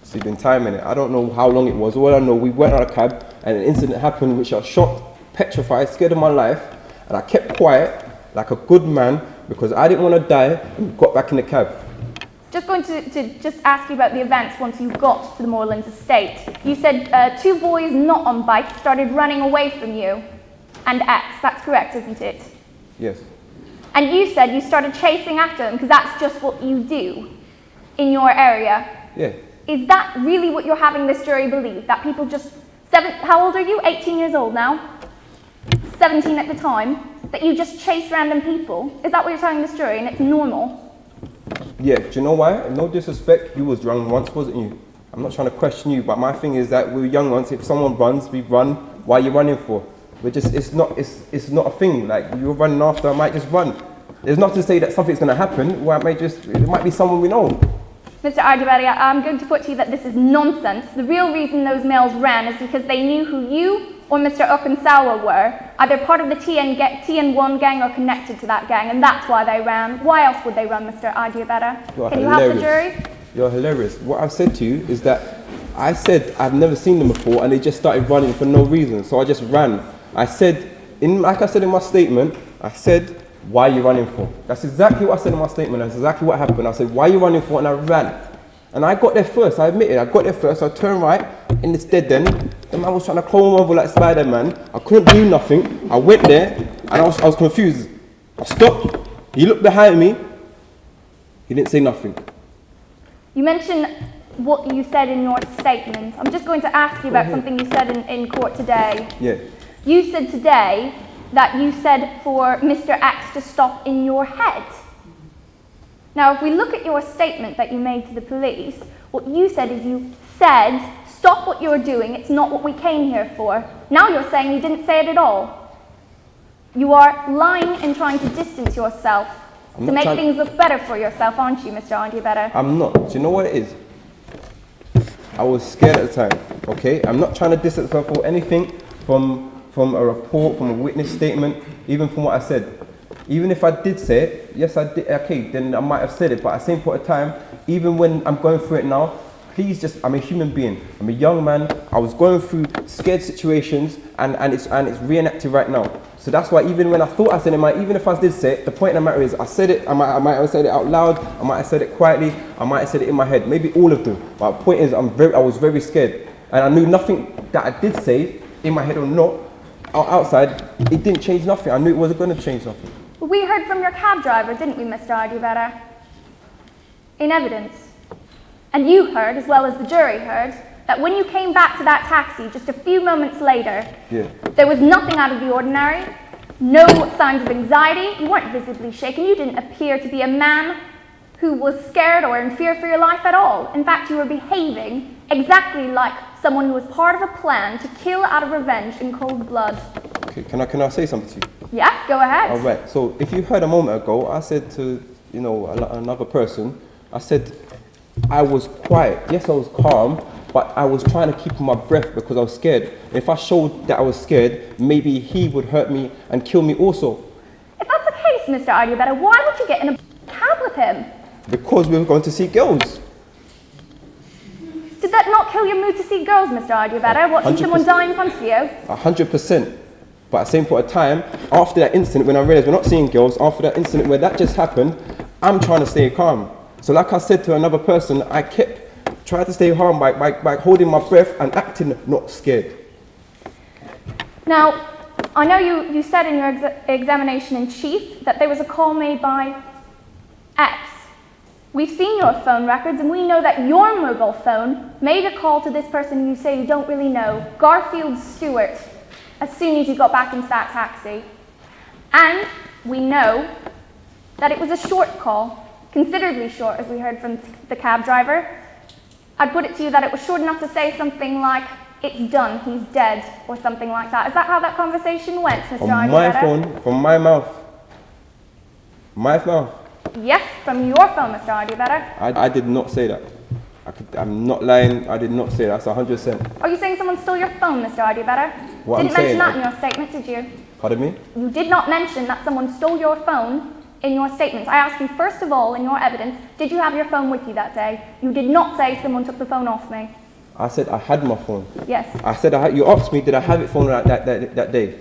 So you've been timing it. I don't know how long it was. All I know, we went on a cab, and an incident happened which I was shocked, petrified, scared of my life, and I kept quiet like a good man because I didn't want to die, and got back in the cab. Just going to just ask you about the events once you got to the Morelands estate. You said 2 boys not on bikes started running away from you and X. That's correct, isn't it? Yes. And you said you started chasing after them because that's just what you do in your area. Yeah. Is that really what you're having this jury believe? That people just, how old are you? 18 years old now? 17 at the time? That you just chase random people? Is that what you're telling this jury and it's normal? Yeah, do you know why? No disrespect, you was young once, wasn't you? I'm not trying to question you, but my thing is that we're young once. If someone runs, we run. Why are you running for? We're just, it's not a thing. Like, you're running after, I might just run. There's not to say that something's going to happen, where it might be someone we know. Mr. Ardibaria, I'm going to put to you that this is nonsense. The real reason those males ran is because they knew who you or Mr. Okunsawa were, either part of the TN1 gang or connected to that gang, and that's why they ran. Why else would they run, Mr. Ardibaria? Can you help the jury? You're hilarious. What I've said to you is that I said I've never seen them before and they just started running for no reason, so I just ran. I said, like I said in my statement, I said, why are you running for? That's exactly what I said in my statement. That's exactly what happened. I said, why are you running for? And I ran. And I got there first. I admit it. I got there first. I turned right, and it's dead then. The man was trying to clone over like Spider-Man. I couldn't do nothing. I went there, and I was confused. I stopped. He looked behind me. He didn't say nothing. You mentioned what you said in your statement. I'm just going to ask you about something you said in court today. Yeah. You said today that you said for Mr. X to stop in your head. Now, if we look at your statement that you made to the police, what you said is you said, stop what you're doing, it's not what we came here for. Now you're saying you didn't say it at all. You are lying and trying to distance yourself to make things look better for yourself, aren't you, Mr. Ardibaria? I'm not. Do you know what it is? I was scared at the time, okay? I'm not trying to distance myself for anything from a report, from a witness statement, even from what I said. Even if I did say it, yes I did, okay, then I might have said it, but at the same point of time, even when I'm going through it now, please just, I'm a human being, I'm a young man, I was going through scared situations, and it's reenacted right now. So that's why even when I thought I said it, even if I did say it, the point of the matter is, I said it, I might have said it out loud, I might have said it quietly, I might have said it in my head, maybe all of them, but the point is, I was very scared, and I knew nothing that I did say, in my head or not, outside, it didn't change nothing. I knew it wasn't going to change nothing. We heard from your cab driver, didn't we, Mr. Ardibaria? In evidence. And you heard, as well as the jury heard, that when you came back to that taxi just a few moments later, there was nothing out of the ordinary, no signs of anxiety, you weren't visibly shaken, you didn't appear to be a man who was scared or in fear for your life at all. In fact, you were behaving exactly like someone who was part of a plan to kill out of revenge in cold blood. Okay, can I say something to you? Yeah, go ahead. All right, so if you heard a moment ago, I said to, another person, I said I was quiet. Yes, I was calm, but I was trying to keep my breath because I was scared. If I showed that I was scared, maybe he would hurt me and kill me also. If that's the case, Mr. Ardibaria, why would you get in a cab with him? Because we were going to see girls. Did that not kill your mood to see girls, Mr. Ardibaria, watching someone die in front of you? 100%. But at the same point of time, after that incident, when I realised we're not seeing girls, after that incident where that just happened, I'm trying to stay calm. So like I said to another person, I kept trying to stay calm by holding my breath and acting not scared. Now, I know you said in your examination in chief that there was a call made by X. We've seen your phone records and we know that your mobile phone made a call to this person you say you don't really know, Garfield Stewart, as soon as you got back into that taxi. And we know that it was a short call, considerably short, as we heard from the cab driver. I'd put it to you that it was short enough to say something like, it's done, he's dead, or something like that. Is that how that conversation went, Mr. Ardibaria? On my phone, from my mouth. My mouth. Yes, from your phone, Mr. Ardibaria. I did not say that. I'm not lying, I did not say that, that's 100%. Are you saying someone stole your phone, Mr. Ardibaria? Didn't mention that in your statement, did you? Pardon me? You did not mention that someone stole your phone in your statement. I asked you, first of all, in your evidence, did you have your phone with you that day? You did not say someone took the phone off me. I said I had my phone. Yes. I said you asked me, did I have it phone that day?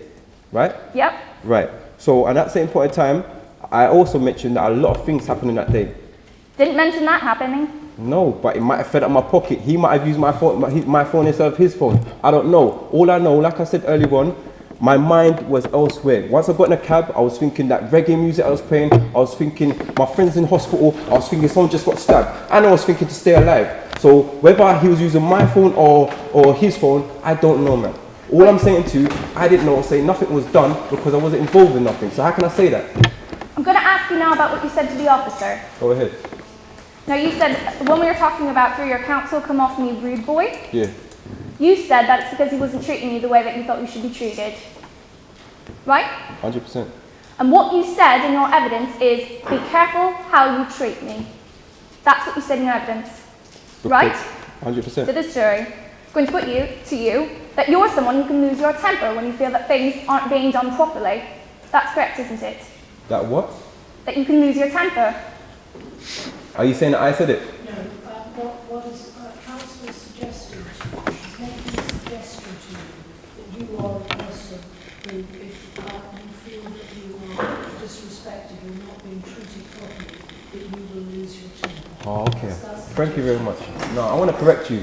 Right? Yep. Right. So at that same point in time, I also mentioned that a lot of things happened in that day. Didn't mention that happening. No, but it might have fed up my pocket. He might have used my phone instead of his phone. I don't know. All I know, like I said earlier on, My mind was elsewhere. Once I got in a cab, I was thinking that reggae music I was playing, I was thinking my friends in hospital, I was thinking someone just got stabbed, and I was thinking to stay alive. So whether he was using my phone or his phone, I don't know, man. All I'm saying to you, I didn't know, say nothing was done because I wasn't involved in nothing. So how can I say that? I'm going to ask you now about what you said to the officer. Go ahead. Now, you said, when we were talking about through your counsel, come off me rude boy, Yeah. you said that it's because he wasn't treating you the way that you thought you should be treated. Right? 100%. And what you said in your evidence is, be careful how you treat me. That's what you said in your evidence. Right? 100%. To this jury, I'm going to put to you that you're someone who can lose your temper when you feel that things aren't being done properly. That's correct, isn't it? That what? That you can lose your temper. Are you saying that I said it? No, what is counsel suggesting to you? She's making a suggestion to you that you are a person who, if you feel that you are disrespected or not being treated properly, that you will lose your temper. Oh, okay. Thank you very much. No, I want to correct you.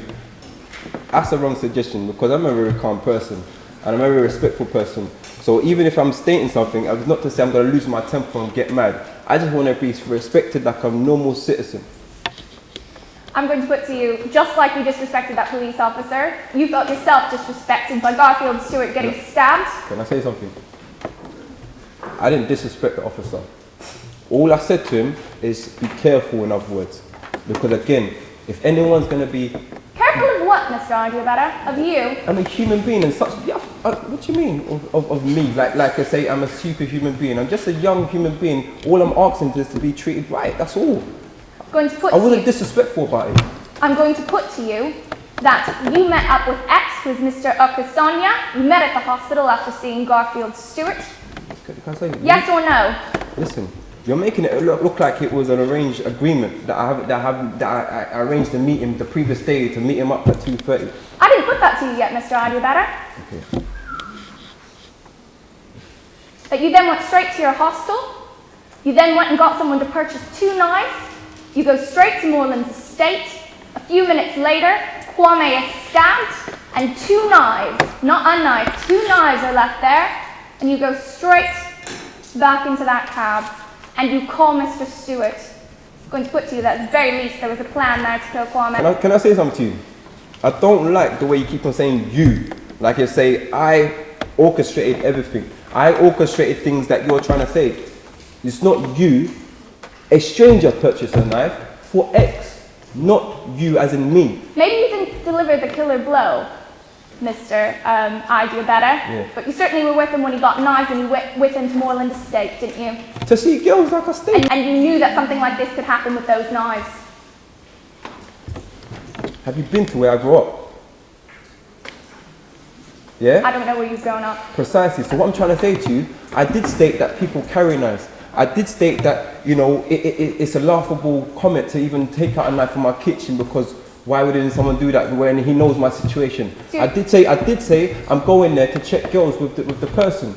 That's the wrong suggestion because I'm a very calm person and I'm a very respectful person. So even if I'm stating something, it's not to say I'm going to lose my temper and get mad. I just want to be respected like a normal citizen. I'm going to put to you, just like you disrespected that police officer, you felt yourself disrespected by Garfield Stewart getting stabbed. Can I say something? I didn't disrespect the officer. All I said to him is be careful, in other words. Because again, if anyone's going to be... Careful of what, Mr. Arguabetta? Of you? I'm a human being and such... Yeah, what do you mean of me? Like I say, I'm a superhuman being. I'm just a young human being. All I'm asking is to be treated right. That's all. Going to put I wasn't disrespectful about it. I'm going to put to you that you met up with X, who's Mr. Okasanya. You met at the hospital after seeing Garfield Stewart. Can I say yes or no? Listen, you're making it look like it was an arranged agreement that I arranged to meet him the previous day to meet him up at 2:30. I didn't put that to you yet, Mr. Arguabetta. Okay. That you then went straight to your hostel. You then went and got someone to purchase 2 knives. You go straight to Moreland's estate. A few minutes later, Kwame is stabbed and 2 knives, not a knife, 2 knives are left there. And you go straight back into that cab and you call Mr. Stewart. I'm going to put to you that at the very least there was a plan there to kill Kwame. Can I say something to you? I don't like the way you keep on saying you. Like you say, I orchestrated everything. I orchestrated things that you're trying to say. It's not you. A stranger purchased a knife for X, not you as in me. Maybe you didn't deliver the killer blow, Mr. Arguabetta, but you certainly were with him when he got knives and you went with him to Moreland Estate, didn't you? To see girls like a state. And you knew that something like this could happen with those knives. Have you been to where I grew up? Yeah? I don't know where you've grown up. Precisely. So what I'm trying to say to you, I did state that people carry knives. I did state that, you know, it's a laughable comment to even take out a knife from my kitchen because why wouldn't someone do that when he knows my situation? I did say I'm going there to check girls with the person.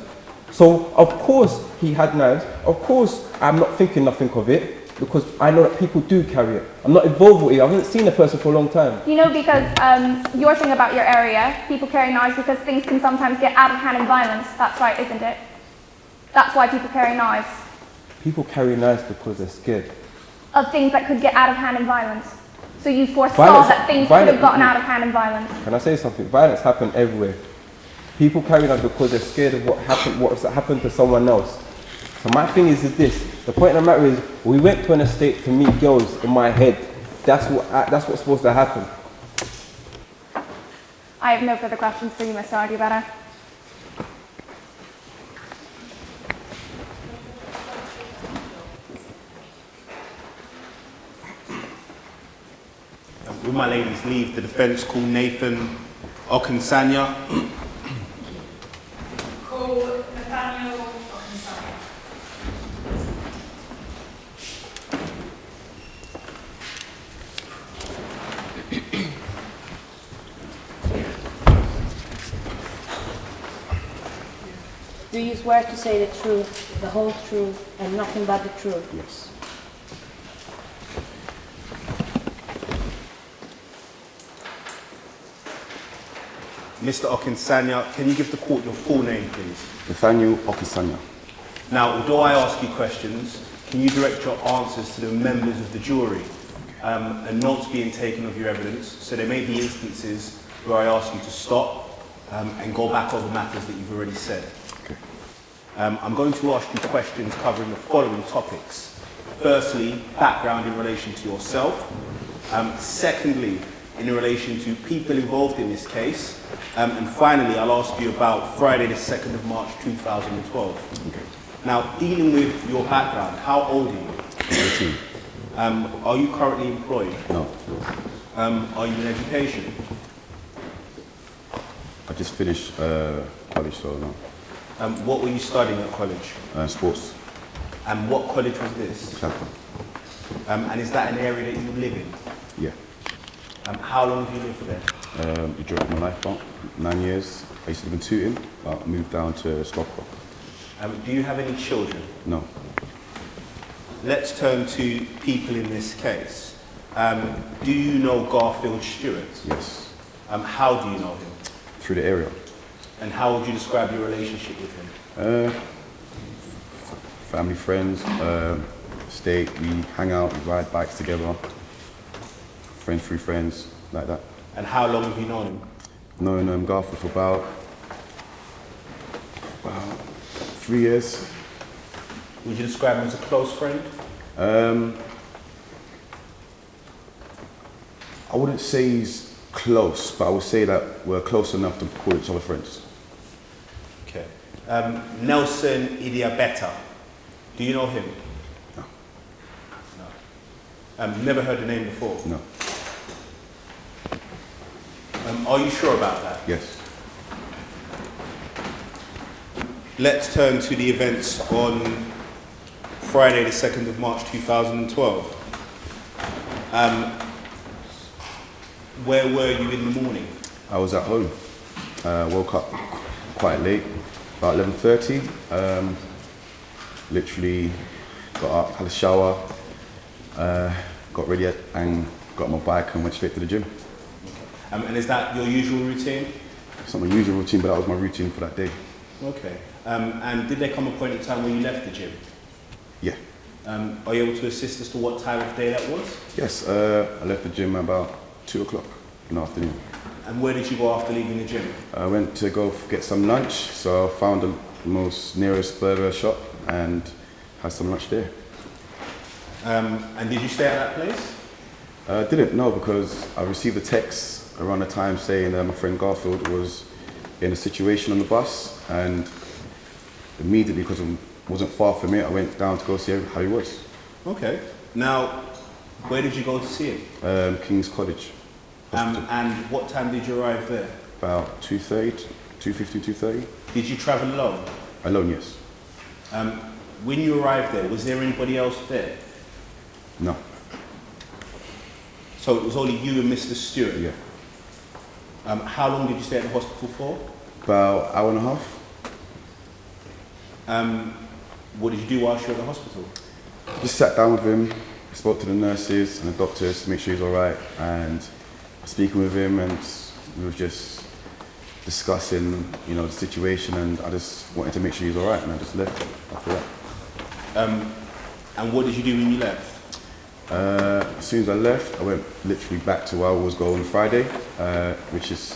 So of course he had knives. Of course I'm not thinking nothing of it because I know that people do carry it. I'm not involved with it. I haven't seen the person for a long time. You know, because your thing about your area, people carry knives because things can sometimes get out of hand and violent. That's right, isn't it? That's why people carry knives. People carry knives because they're scared. Of things that could get out of hand and violent. So you foresaw that things could have gotten out of hand and violent. Can I say something? Violence happens everywhere. People carry knives because they're scared of what's happened to someone else. So my thing is this. The point of the matter is, we went to an estate to meet girls in my head. That's what's supposed to happen. I have no further questions for you, Mr. Arguabetta. With my lady's leave, the defence called Nathan Okinsanya. Do you swear to say the truth, the whole truth, and nothing but the truth? Yes. Mr. Okinsanya, can you give the court your full name, please? Nathaniel Okinsanya. Now, although I ask you questions, can you direct your answers to the members of the jury and notes being taken of your evidence? So there may be instances where I ask you to stop and go back over matters that you've already said. Okay. I'm going to ask you questions covering the following topics. Firstly, background in relation to yourself. Secondly, in relation to people involved in this case. And finally, I'll ask you about Friday the 2nd of March 2012. Okay. Now, dealing with your background, how old are you? 18. Are you currently employed? No. Are you in education? I just finished college, so no. What were you studying at college? Sports. And what college was this? Clapham. And is that an area that you live in? Yeah. How long have you lived there? You drove my life about 9 years. I used to live in Tooting, but moved down to Stockport. Do you have any children? No. Let's turn to people in this case. Do you know Garfield Stewart? Yes. How do you know him? Through the area. And how would you describe your relationship with him? Family, friends, state, we hang out, we ride bikes together. Friends through friends, like that. And how long have you known him? Known Garfield for about 3 years. Would you describe him as a close friend? I wouldn't say he's close, but I would say that we're close enough to call each other friends. Okay. Nelson Idiabeta. Do you know him? No. No. Never heard the name before? No. Are you sure about that? Yes. Let's turn to the events on Friday the 2nd of March 2012. Where were you in the morning? I was at home. Woke up quite late, about 11:30. Literally got up, had a shower, got ready and got on my bike and went straight to the gym. And is that your usual routine? It's not my usual routine, but that was my routine for that day. Okay. And did there come a point in time where you left the gym? Yeah. Are you able to assist as to what time of day that was? Yes, I left the gym about 2 o'clock in the afternoon. And where did you go after leaving the gym? I went to go get some lunch, so I found the most nearest burger shop and had some lunch there. And did you stay at that place? I didn't know because I received a text around the time saying that my friend Garfield was in a situation on the bus, and immediately, because it wasn't far from it, I went down to go see how he was. Okay. Now, where did you go to see him? King's College. And what time did you arrive there? About 2:30, 2:50, 2:30. Did you travel alone? Alone, yes. When you arrived there, was there anybody else there? No. So it was only you and Mr. Stewart? Yeah. How long did you stay at the hospital for? About hour and a half. What did you do whilst you were at the hospital? Just sat down with him, spoke to the nurses and the doctors to make sure he's all right, and speaking with him, and we were just discussing, the situation, and I just wanted to make sure he's all right, and I just left after that. And what did you do when you left? As soon as I left, I went literally back to where I was going Friday, which is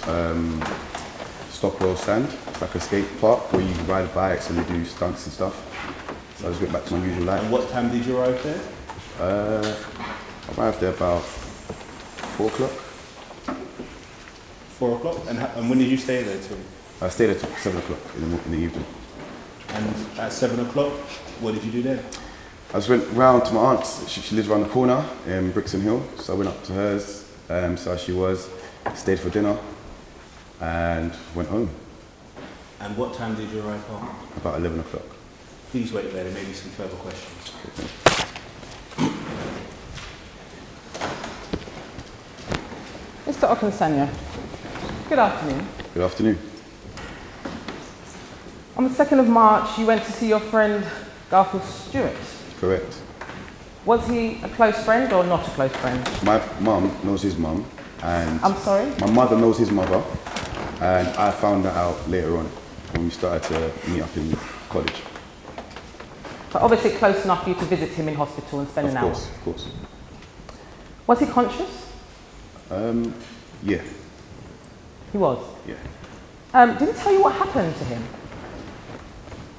Stockwell Stand. It's like a skate park where you ride bikes and they do stunts and stuff. So I just went back to my usual life. And what time did you arrive there? I arrived there about 4 o'clock. 4 o'clock? And when did you stay there till? I stayed there till 7 o'clock in the evening. And at 7 o'clock, what did you do there? I just went round to my aunt's. She lives around the corner in Brixton Hill, so I went up to hers, saw how she was, stayed for dinner, and went home. And what time did you arrive home? About 11 o'clock. Please wait there may be some further questions. Mr. Okinsanya, good afternoon. Good afternoon. On the 2nd of March, you went to see your friend Garfield Stewart. Correct. Was he a close friend or not a close friend? My mum knows his mum, and I'm sorry? my mother knows his mother, And I found that out later on when we started to meet up in college. But obviously close enough for you to visit him in hospital and spend an hour. Of course. Was he conscious? Yeah. He was? Yeah. Did he tell you what happened to him?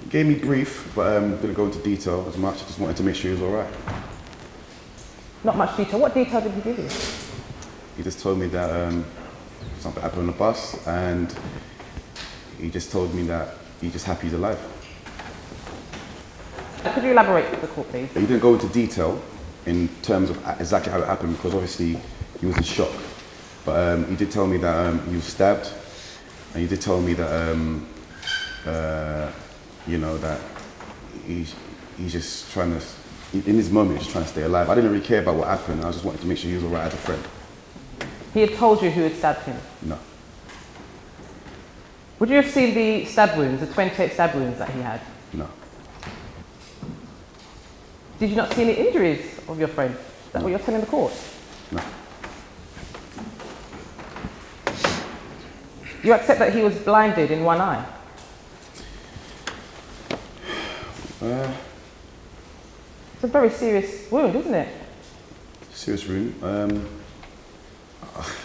He gave me brief, but didn't go into detail as much. I just wanted to make sure he was all right. Not much detail. What detail did he give you? He just told me that something happened on the bus, and he just told me that he's just happy he's alive. Could you elaborate with the court, please? He didn't go into detail in terms of exactly how it happened, because obviously he was in shock. But he did tell me that he was stabbed, and he did tell me that you know, that he's just trying to, in his moment, he's just trying to stay alive. I didn't really care about what happened. I just wanted to make sure he was all right as a friend. He had told you who had stabbed him? No. Would you have seen the stab wounds, the 28 stab wounds that he had? No. Did you not see any injuries of your friend? Is that what you're telling the court? No. You accept that he was blinded in one eye? It's a very serious wound, isn't it? Serious wound.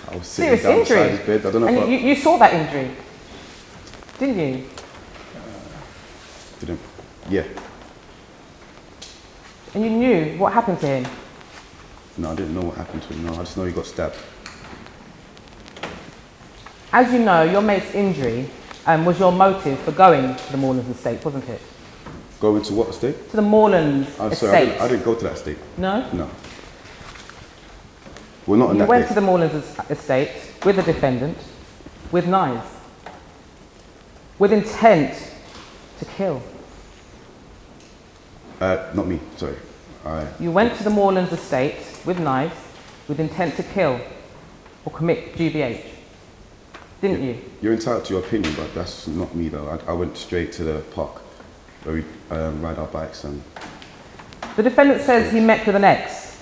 I was sitting Serious down injury. beside his bed. I don't know and if you saw that injury, didn't you? Didn't. Yeah. And you knew what happened to him? No, I didn't know what happened to him. No, I just know he got stabbed. As you know, your mate's injury was your motive for going to the Morelands estate, wasn't it? Going to what estate? To the Morelands I'm estate. sorry, I didn't go to that estate. No? No. We're not on You that went day. to the Morelands estate with the defendant, with knives, with intent to kill. Not me, sorry. You went to the Morelands estate with knives, with intent to kill or commit GBH, didn't you? You're entitled to your opinion, but that's not me though. I went straight to the park where we ride our bikes and... The defendant says he met with an ex,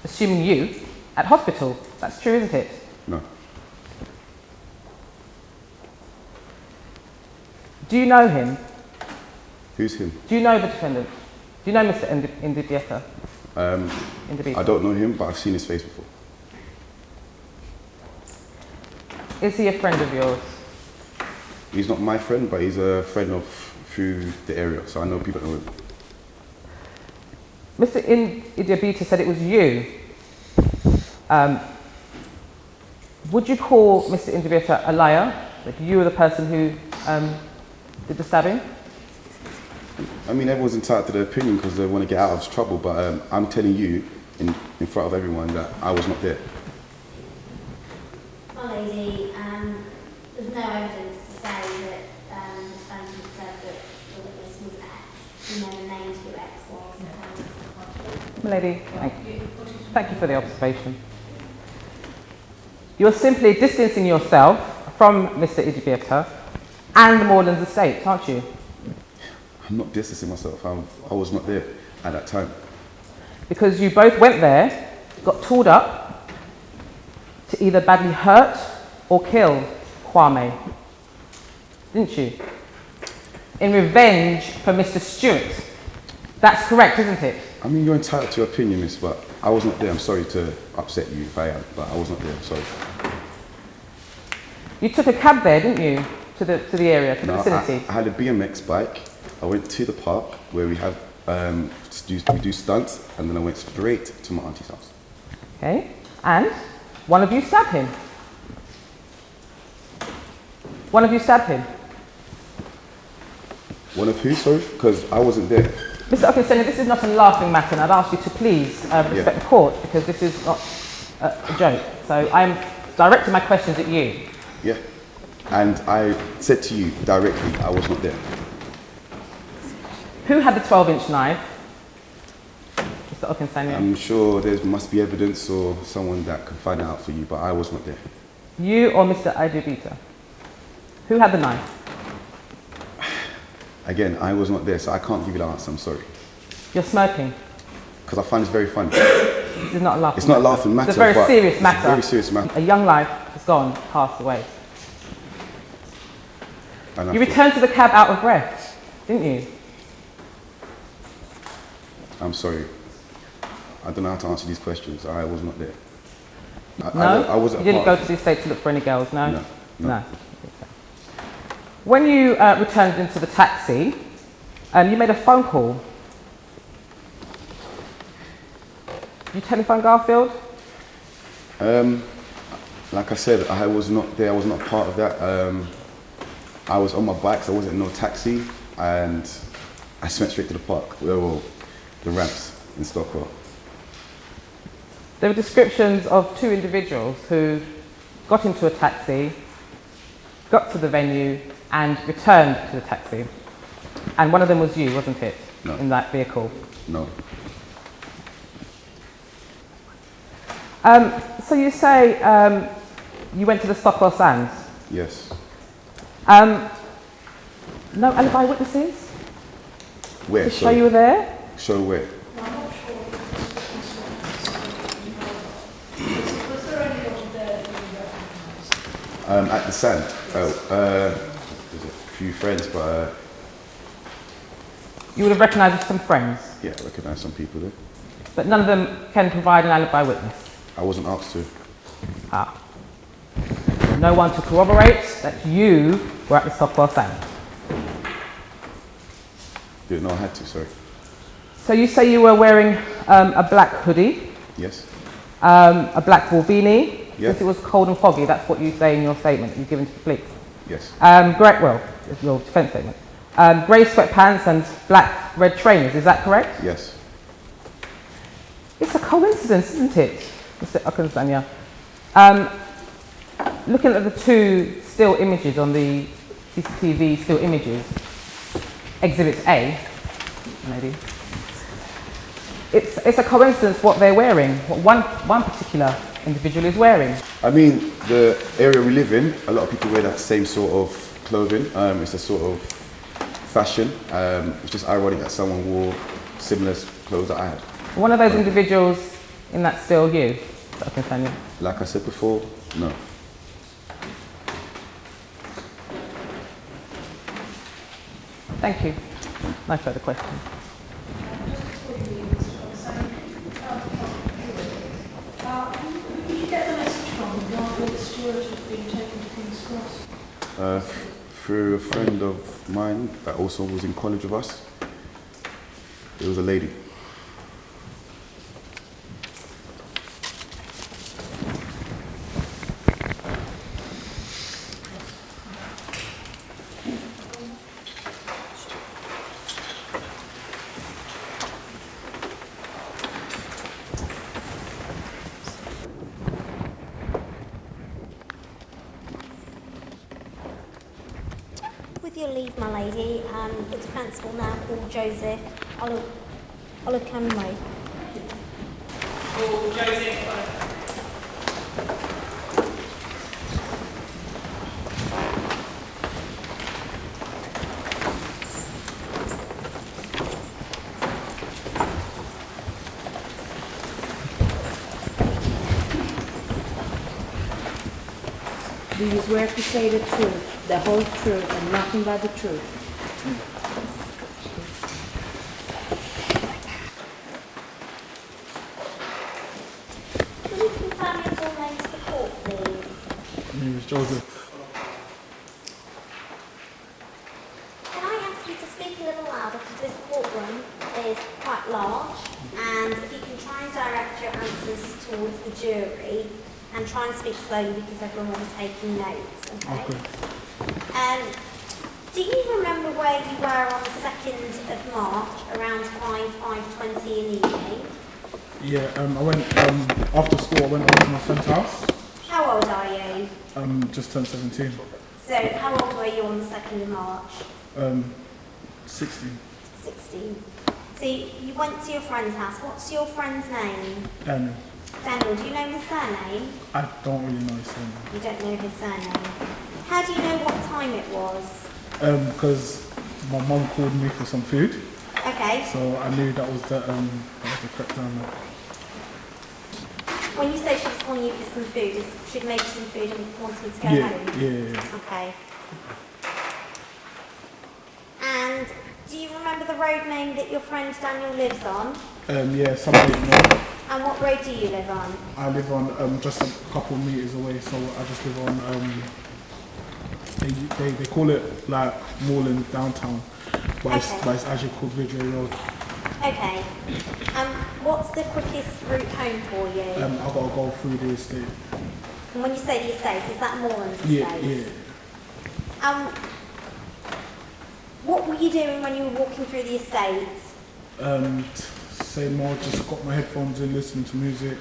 assuming you, at hospital. That's true, isn't it? No. Do you know him? Who's him? Do you know the defendant? Do you know Mr. Indibieta? I don't know him, but I've seen his face before. Is he a friend of yours? He's not my friend, but he's a friend of through the area, so I know people that know him. Mr. Indibieta said it was you. Would you call Mr. Indibieta a liar? That you were the person who did the stabbing? I mean, everyone's entitled to their opinion because they want to get out of trouble, but I'm telling you in front of everyone that I was not there. Alozie, there's no evidence to say that the defendant said that the witness was X. You never named who X was. Milady, thank you for the observation. You're simply distancing yourself from Mr. Indibieta and the Morelands estate, aren't you? I'm not distancing myself. I was not there at that time. Because you both went there, got tooled up to either badly hurt or kill Kwame, didn't you? In revenge for Mr. Stewart. That's correct, isn't it? I mean, you're entitled to your opinion, miss, but I was not there. I'm sorry to upset you if I am, but I was not there. I'm sorry. You took a cab there, didn't you? To the area, to the vicinity? I had a BMX bike. I went to the park where we have we do stunts, and then I went straight to my auntie's house. Okay, and one of you stabbed him. One of you stabbed him. One of who, sorry? Because I wasn't there. Mr. Okewale, this is not a laughing matter, and I'd ask you to please respect the court, because this is not a joke. So I'm directing my questions at you. Yeah, and I said to you directly, I was not there. Who had the 12-inch knife? Mr. Okewale. I'm sure there must be evidence or someone that can find it out for you, but I was not there. You or Mr. Indibieta? Who had the knife? Again, I was not there, so I can't give you the answer. I'm sorry. You're smirking. Because I find this very funny. This is not a laughing matter. It's not a laughing matter. It's a very serious matter. It's a very serious matter. A young life has gone, passed away. You returned to the cab out of breath, didn't you? I'm sorry. I don't know how to answer these questions. I was not there. No? I wasn't. You didn't go to the estate to look for any girls, no? No. No. Okay. When you returned into the taxi, you made a phone call. Did you telephone Garfield? Like I said, I was not there. I was not part of that. I was on my bike, so I wasn't in no taxi, and I just went straight to the park. Well, the ramps in Stockwell. There were descriptions of two individuals who got into a taxi, got to the venue, and returned to the taxi. And one of them was you, wasn't it? No. In that vehicle? No. So you say you went to the Stockwell Sands? Yes. No alibi witnesses? Where? To show you were there? Show where? At the sand. There's a few friends, but You would have recognised some friends? yeah, I recognise some people there. But none of them can provide an alibi witness? I wasn't asked to. Ah. No one to corroborate that you were at the Stockwell Sand? Didn't know I had to, sorry. So you say you were wearing a black hoodie? Yes. A black wool beanie? Yeah. Because it was cold and foggy, that's what you say in your statement that you've given to the police? Yes. Your defence statement. Grey sweatpants and black red trainers, is that correct? Yes. It's a coincidence, isn't it, Mr. Okunsanya? Looking at the two still images on the CCTV still images, Exhibit A, maybe, it's a coincidence what they're wearing, what one particular individual is wearing. I mean, the area we live in, a lot of people wear that same sort of clothing. It's a sort of fashion. It's just ironic that someone wore similar clothes that I had. One of those individuals in that still you, Mr. Okunsanya? Like I said before, no. Thank you. No further questions. Did you get the message from Garfield Stewart had been taken to King's Cross? Through a friend of mine that also was in college with us. It was a lady. With your leave, my lady, the defence will now call Joseph Olukanmo. Call Joseph. Do you swear to say the truth, the whole truth, and nothing but the truth? Can you confirm your full name to the court, please? My name is Joseph. Can I ask you to speak a little louder because this courtroom is quite large, and if you can try and direct your answers towards the jury and try and speak slowly because everyone will be taking notes, okay? Do you remember where you were on the 2nd of March around 5:20 in the evening? Yeah, I went, after school I went over to my friend's house. How old are you? Just turned 17. So how old were you on the 2nd of March? 16. 16. So you went to your friend's house. What's your friend's name? Daniel. Daniel, do you know his surname? I don't really know his name. You don't know his surname. How do you know what time it was? Because my mum called me for some food. Okay. So I knew that was the correct time. When you say she was calling you for some food, she'd made you some food and wanted you to go Yeah, home? yeah. Okay. remember the road name that your friend Daniel lives on? Yeah, somebody know. And what road do you live on? I live on just a couple of meters away, so I just live on. They call it like Moreland downtown, but it's actually called Ridgeway Road. Okay. What's the quickest route home for you? I've got to go through the estate. And when you say the estate, is that Moreland's Yeah, estate? yeah. What were you doing when you were walking through the estate? Same more, just got my headphones in, listening to music.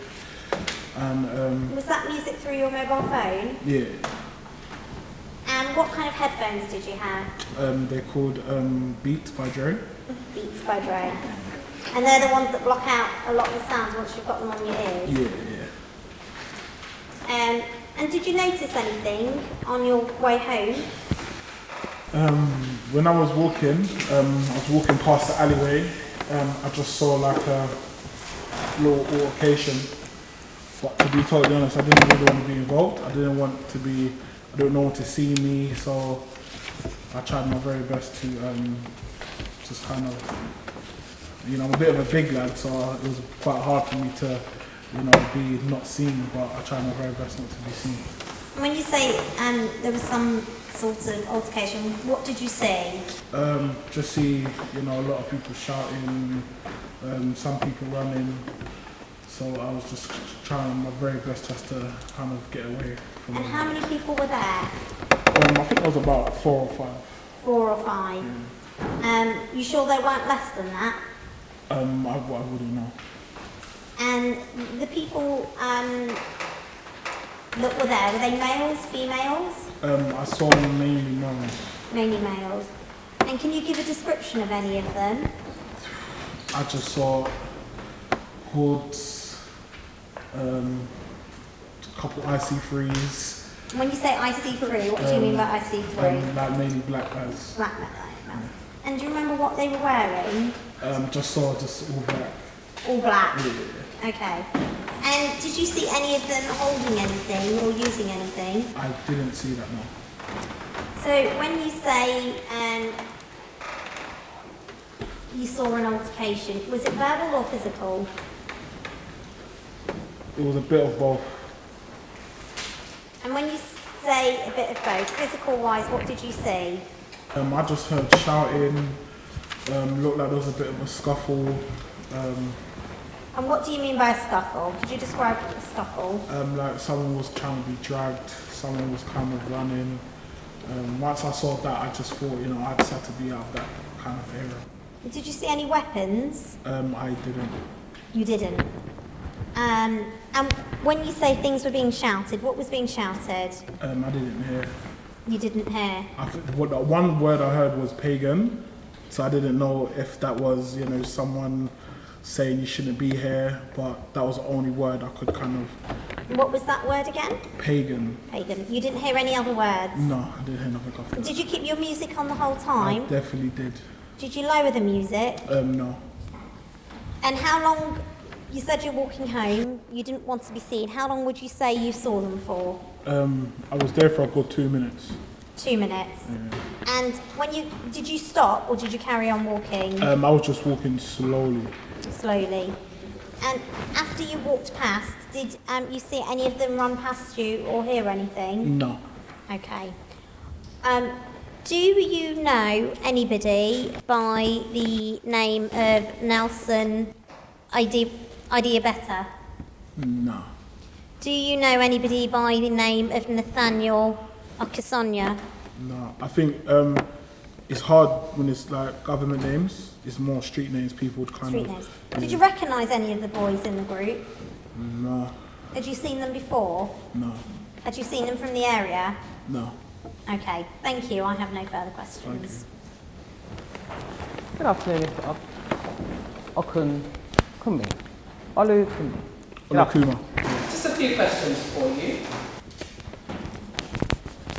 And was that music through your mobile phone? yeah. And what kind of headphones did you have? They're called Beats by Dre. Beats by Dre. And they're the ones that block out a lot of the sounds once you've got them on your ears? Yeah, yeah. And did you notice anything on your way home? When I was walking past the alleyway. I just saw like a little altercation. But to be totally honest, I didn't really want to be involved. I didn't want to see me, so I tried my very best to just kind of, I'm a bit of a big lad, so it was quite hard for me to, be not seen, but I tried my very best not to be seen. When you say there was some sort of altercation, what did you see? Just see, a lot of people shouting, some people running. So I was just trying my very best just to kind of get away from And how many people were there? I think it was about 4 or 5. 4 or 5. You sure there weren't less than that? I wouldn't know. And the people that were there, were they males, females? I saw mainly males. Mainly males. And can you give a description of any of them? I just saw hoods, a couple IC3s. When you say IC3, what do you mean by IC3? Like mainly black guys. Black guys. And do you remember what they were wearing? Just all black. All black? Yeah. Okay. And did you see any of them holding anything or using anything? I didn't see that, no. So when you say you saw an altercation, was it verbal or physical? It was a bit of both. And when you say a bit of both, physical-wise, what did you see? I just heard shouting, looked like there was a bit of a scuffle. And what do you mean by a scuffle? Could you describe a scuffle? Like someone was trying to be dragged, someone was kind of running. Once I saw that, I just thought, I just had to be out of that kind of area. Did you see any weapons? I didn't. You didn't? And when you say things were being shouted, what was being shouted? I didn't hear. You didn't hear? One word I heard was pagan, so I didn't know if that was, someone saying you shouldn't be here, but that was the only word I could kind of... What was that word again? Pagan. Pagan. You didn't hear any other words? No, I didn't hear nothing after that. Did you keep your music on the whole time? I definitely did. Did you lower the music? No. And how long, you said you're walking home, you didn't want to be seen. How long would you say you saw them for? I was there for a good 2 minutes. 2 minutes? Yeah. And did you stop or did you carry on walking? I was just walking slowly. Slowly. And after you walked past, did you see any of them run past you or hear anything? No. Okay. Do you know anybody by the name of Nelson Eyewitness? No. Do you know anybody by the name of Nathaniel Okesanya? No. I think it's hard when it's like government names. It's more street names, people would kind Street of... names. Did you recognise any of the boys in the group? No. Had you seen them before? No. Had you seen them from the area? No. Okay, thank you. I have no further questions. Good afternoon, Mr. Okun-Kumi. Olu-Kumi. Olakuma. Just a few questions for you.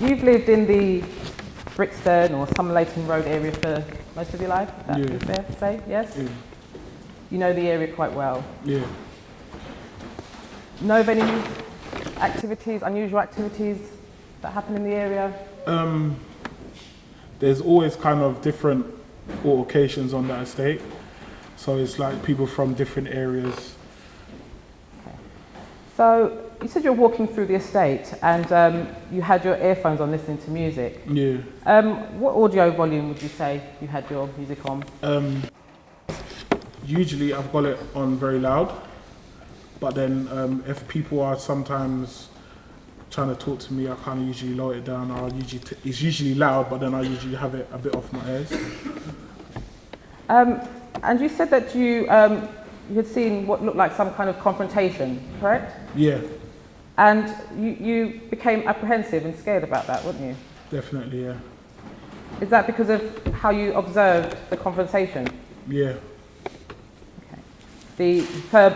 You've lived in the Brixton or Somerleyton Road area for most of your life? That is fair to say, yes? Yeah. You know the area quite well? Yeah. Know of any activities, unusual activities that happen in the area? There's always kind of different altercations on that estate. So it's like people from different areas. So you said you were walking through the estate and you had your earphones on listening to music. Yeah. What audio volume would you say you had your music on? Usually I've got it on very loud, but then if people are sometimes trying to talk to me, I kind of usually lower it down. It's usually loud, but then I usually have it a bit off my ears. And you said that you had seen what looked like some kind of confrontation, correct? Yeah. And you became apprehensive and scared about that, wouldn't you? Definitely, yeah. Is that because of how you observed the confrontation? Yeah. Okay. The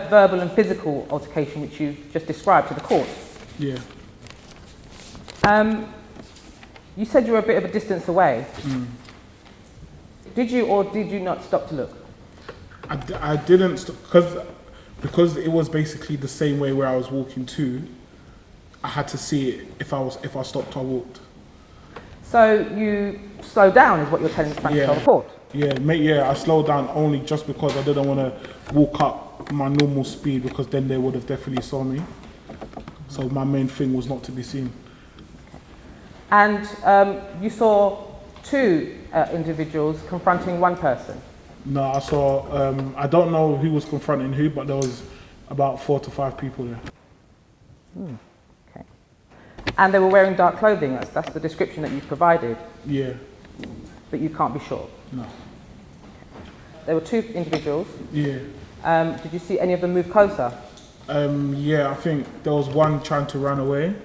verbal and physical altercation which you've just described to the court? Yeah. You said you were a bit of a distance away. Did you or did you not stop to look? I didn't, because it was basically the same way where I was walking to. I had to see it. If I stopped, I walked. So you slowed down, is what you're trying to tell the court? Yeah, I slowed down only just because I didn't want to walk up my normal speed, because then they would have definitely saw me. So my main thing was not to be seen. And you saw two individuals confronting one person? No, I saw, I don't know who was confronting who, but there was about 4 to 5 people there. Okay. And they were wearing dark clothing, that's the description that you provided? Yeah. But you can't be sure? No. Okay. There were two individuals? Yeah. Did you see any of them move closer? Yeah, I think there was one trying to run away,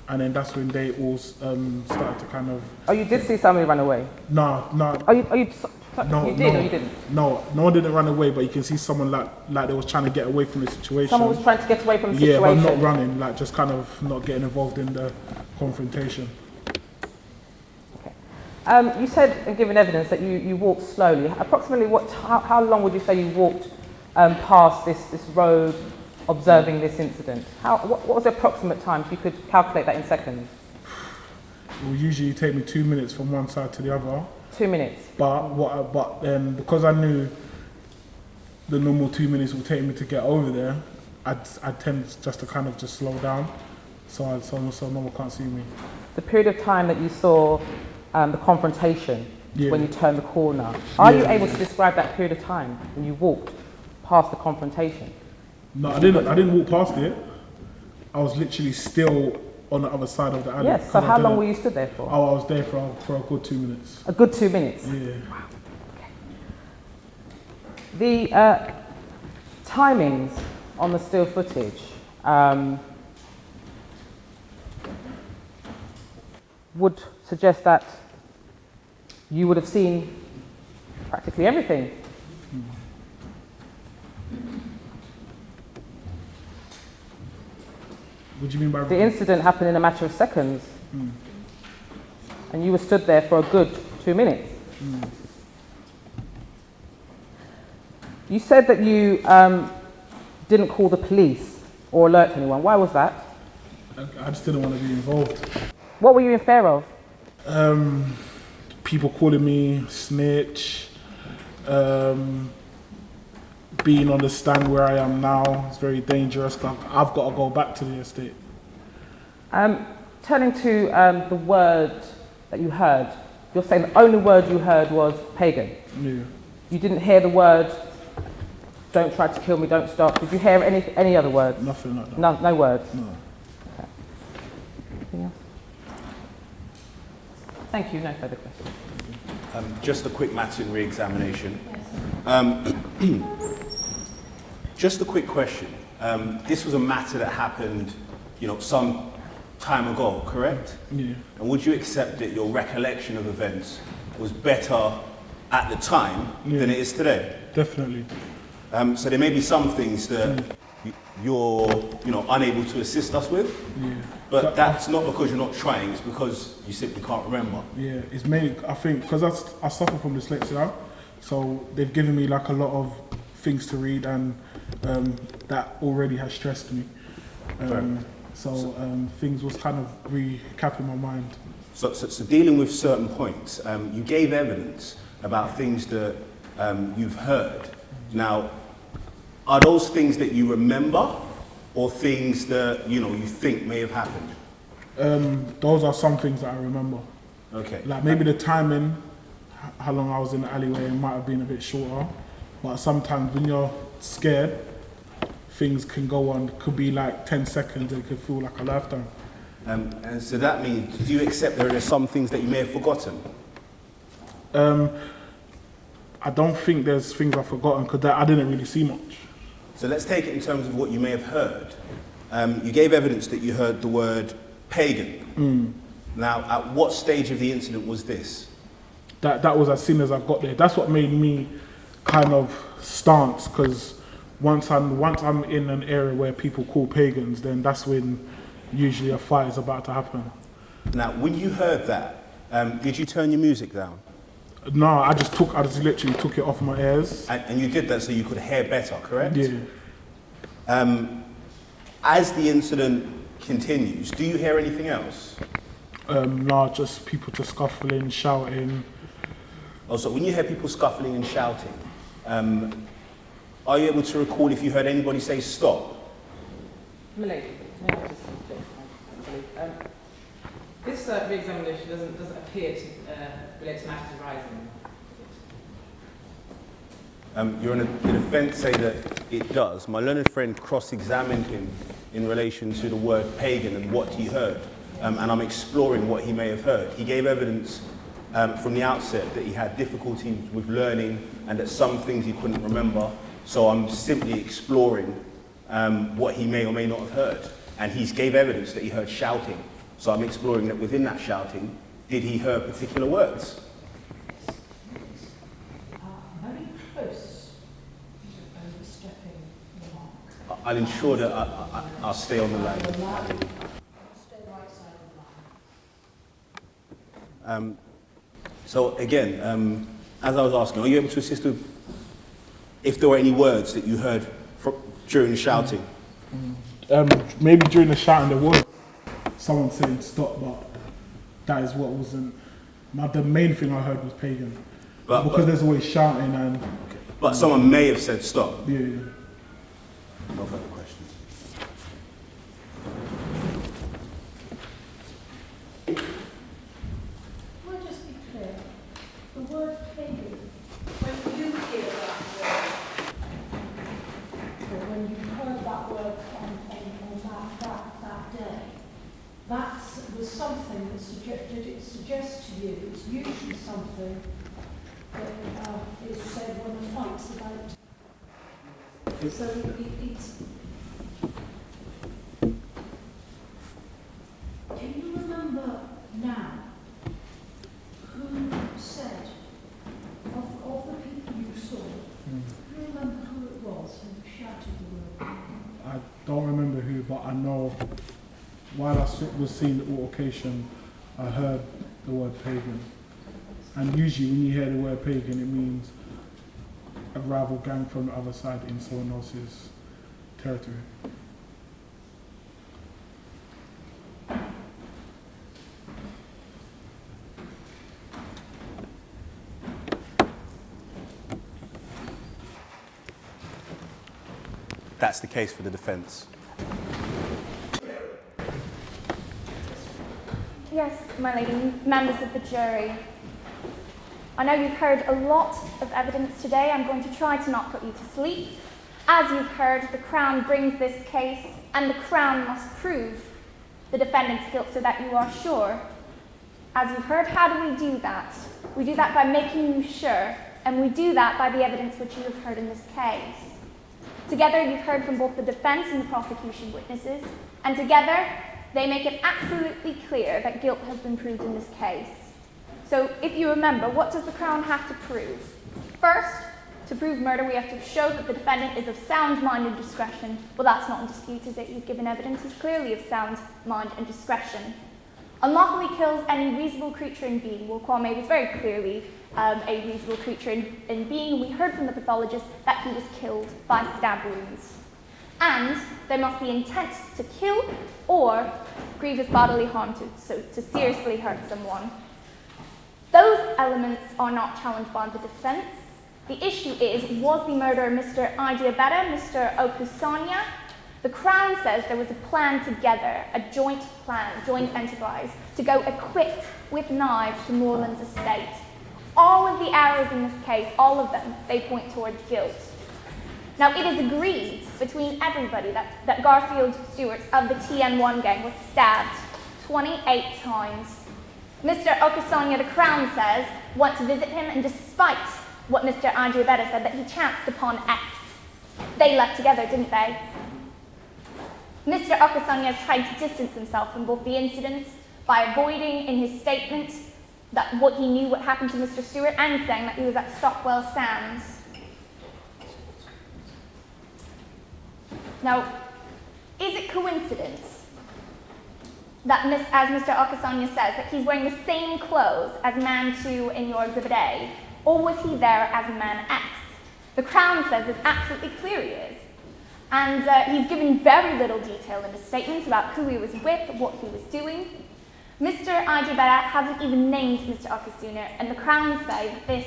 and then that's when they all started to kind of... Oh, you did see somebody run away? No. Oh, you did or you didn't? No one didn't run away, but you can see someone like they was trying to get away from the situation. Someone was trying to get away from the situation? Yeah, but not running, like just kind of not getting involved in the confrontation. Okay. You said and given evidence that you walked slowly. Approximately how long would you say you walked past this road observing this incident? What was the approximate time, if you could calculate that in seconds? It will usually take me 2 minutes from one side to the other. 2 minutes? But because I knew the normal 2 minutes would take me to get over there, I'd tend just to kind of just slow down, so no one can't see me. The period of time that you saw the confrontation, when you turned the corner, are you able to describe that period of time when you walked past the confrontation? No, I didn't walk past it. I was literally still on the other side of the alley. Yes, so how long were you stood there for? Oh, I was there for a good 2 minutes. A good 2 minutes? Yeah. Wow. Okay. The timings on the still footage would suggest that you would have seen practically everything. What do you mean by the incident happened in a matter of seconds, and you were stood there for a good 2 minutes. You said that you didn't call the police or alert anyone. Why was that? I just didn't want to be involved. What were you in fear of? People calling me snitch, being on the stand where I am now. It's very dangerous. I've got to go back to the estate. Turning to the word that you heard, you're saying the only word you heard was pagan. Yeah. You didn't hear the word, don't try to kill me, don't stop. Did you hear any other words? Nothing like that. No words? No. Okay. Anything else? Thank you, no further questions. Just a quick matter in re-examination. Just a quick question. This was a matter that happened, some time ago, correct? Yeah. And would you accept that your recollection of events was better at the time than it is today? Definitely. So there may be some things that you're, unable to assist us with. Yeah. But that's not because you're not trying, it's because you simply can't remember. Yeah, it's mainly, I think, because I suffer from dyslexia, so they've given me like a lot of things to read, and that already has stressed me. Things was kind of recapping my mind. So dealing with certain points, you gave evidence about things that you've heard. Now, are those things that you remember or things that you think may have happened? Those are some things that I remember. Okay. Like maybe the timing, how long I was in the alleyway, might have been a bit shorter. But sometimes when you're scared, things can go on, could be like 10 seconds, it could feel like a lifetime. And so that means, do you accept there are some things that you may have forgotten? I don't think there's things I've forgotten because I didn't really see much. So let's take it in terms of what you may have heard. You gave evidence that you heard the word pagan. Now, at what stage of the incident was this? That was as soon as I got there. That's what made me kind of stance, because once I'm in an area where people call pagans, then that's when usually a fight is about to happen. Now, when you heard that, did you turn your music down? No, I just literally took it off my ears. And you did that so you could hear better, correct? Yeah. As the incident continues, do you hear anything else? No, just people just scuffling, shouting. Oh, so when you hear people scuffling and shouting, are you able to recall if you heard anybody say stop? Milady, may I just actually? This re-examination doesn't appear to relate to matters arising. Your Honour, the defence say that it does. My learned friend cross-examined him in relation to the word pagan and what he heard, and I'm exploring what he may have heard. He gave evidence from the outset that he had difficulty with learning and that some things he couldn't remember, so I'm simply exploring what he may or may not have heard. And he gave evidence that he heard shouting, so I'm exploring that within that shouting, did he hear particular words? Very close to overstepping the mark. I'll ensure that I'll stay on the line. Stay right side of the line. So again, as I was asking, are you able to assist with if there were any words that you heard during the shouting? Maybe during the shouting there was someone saying stop, but that is what wasn't. The main thing I heard was pagan. Because there's always shouting and... Okay. But someone may have said stop? Yeah. No further questions. Can I just be clear? The word pagan, when you hear that word, or when you heard that word on that day, that was something that did it suggest to you, it's usually something that is said when a fight's about. So it's... Can you remember now who said, of the people you saw, do you remember who it was who shouted the word? I don't remember who, but I know while I was seeing the altercation, I heard the word pagan. And usually when you hear the word pagan, it means a rival gang from the other side in someone else's territory. That's the case for the defence. Yes, my lady, members of the jury. I know you've heard a lot of evidence today. I'm going to try to not put you to sleep. As you've heard, the Crown brings this case, and the Crown must prove the defendant's guilt so that you are sure. As you've heard, how do we do that? We do that by making you sure, and we do that by the evidence which you have heard in this case. Together, you've heard from both the defence and the prosecution witnesses, and together, they make it absolutely clear that guilt has been proved in this case. So, if you remember, what does the Crown have to prove? First, to prove murder, we have to show that the defendant is of sound mind and discretion. Well, that's not in dispute, is it? You've given evidence he's clearly of sound mind and discretion. Unlawfully kills any reasonable creature in being. Well, Kwame was very clearly a reasonable creature in being, and we heard from the pathologist that he was killed by stab wounds. And there must be intent to kill or grievous bodily harm, to seriously hurt someone. Those elements are not challenged by the defence. The issue is, was the murderer Mr. Eyewitness, Mr. Okusanya? The Crown says there was a plan together, a joint plan, joint enterprise, to go equipped with knives to Moreland's estate. All of the errors in this case, all of them, they point towards guilt. Now, it is agreed between everybody that Garfield Stewart of the TN1 gang was stabbed 28 times. Mr. Okusanya, the Crown says, went to visit him, and despite what Mr. Eyewitness said, that he chanced upon X. They left together, didn't they? Mr. Okusanya has tried to distance himself from both the incidents by avoiding in his statement that what he knew what happened to Mr. Stewart, and saying that he was at Stockwell Sands. Now, is it coincidence that, as Mr. Okusanya says, that he's wearing the same clothes as man 2 in your Exhibit A, or was he there as man X? The Crown says it's absolutely clear he is. And he's given very little detail in his statements about who he was with, what he was doing. Mr. Eyewitness hasn't even named Mr. Okusanya, and the Crown say that this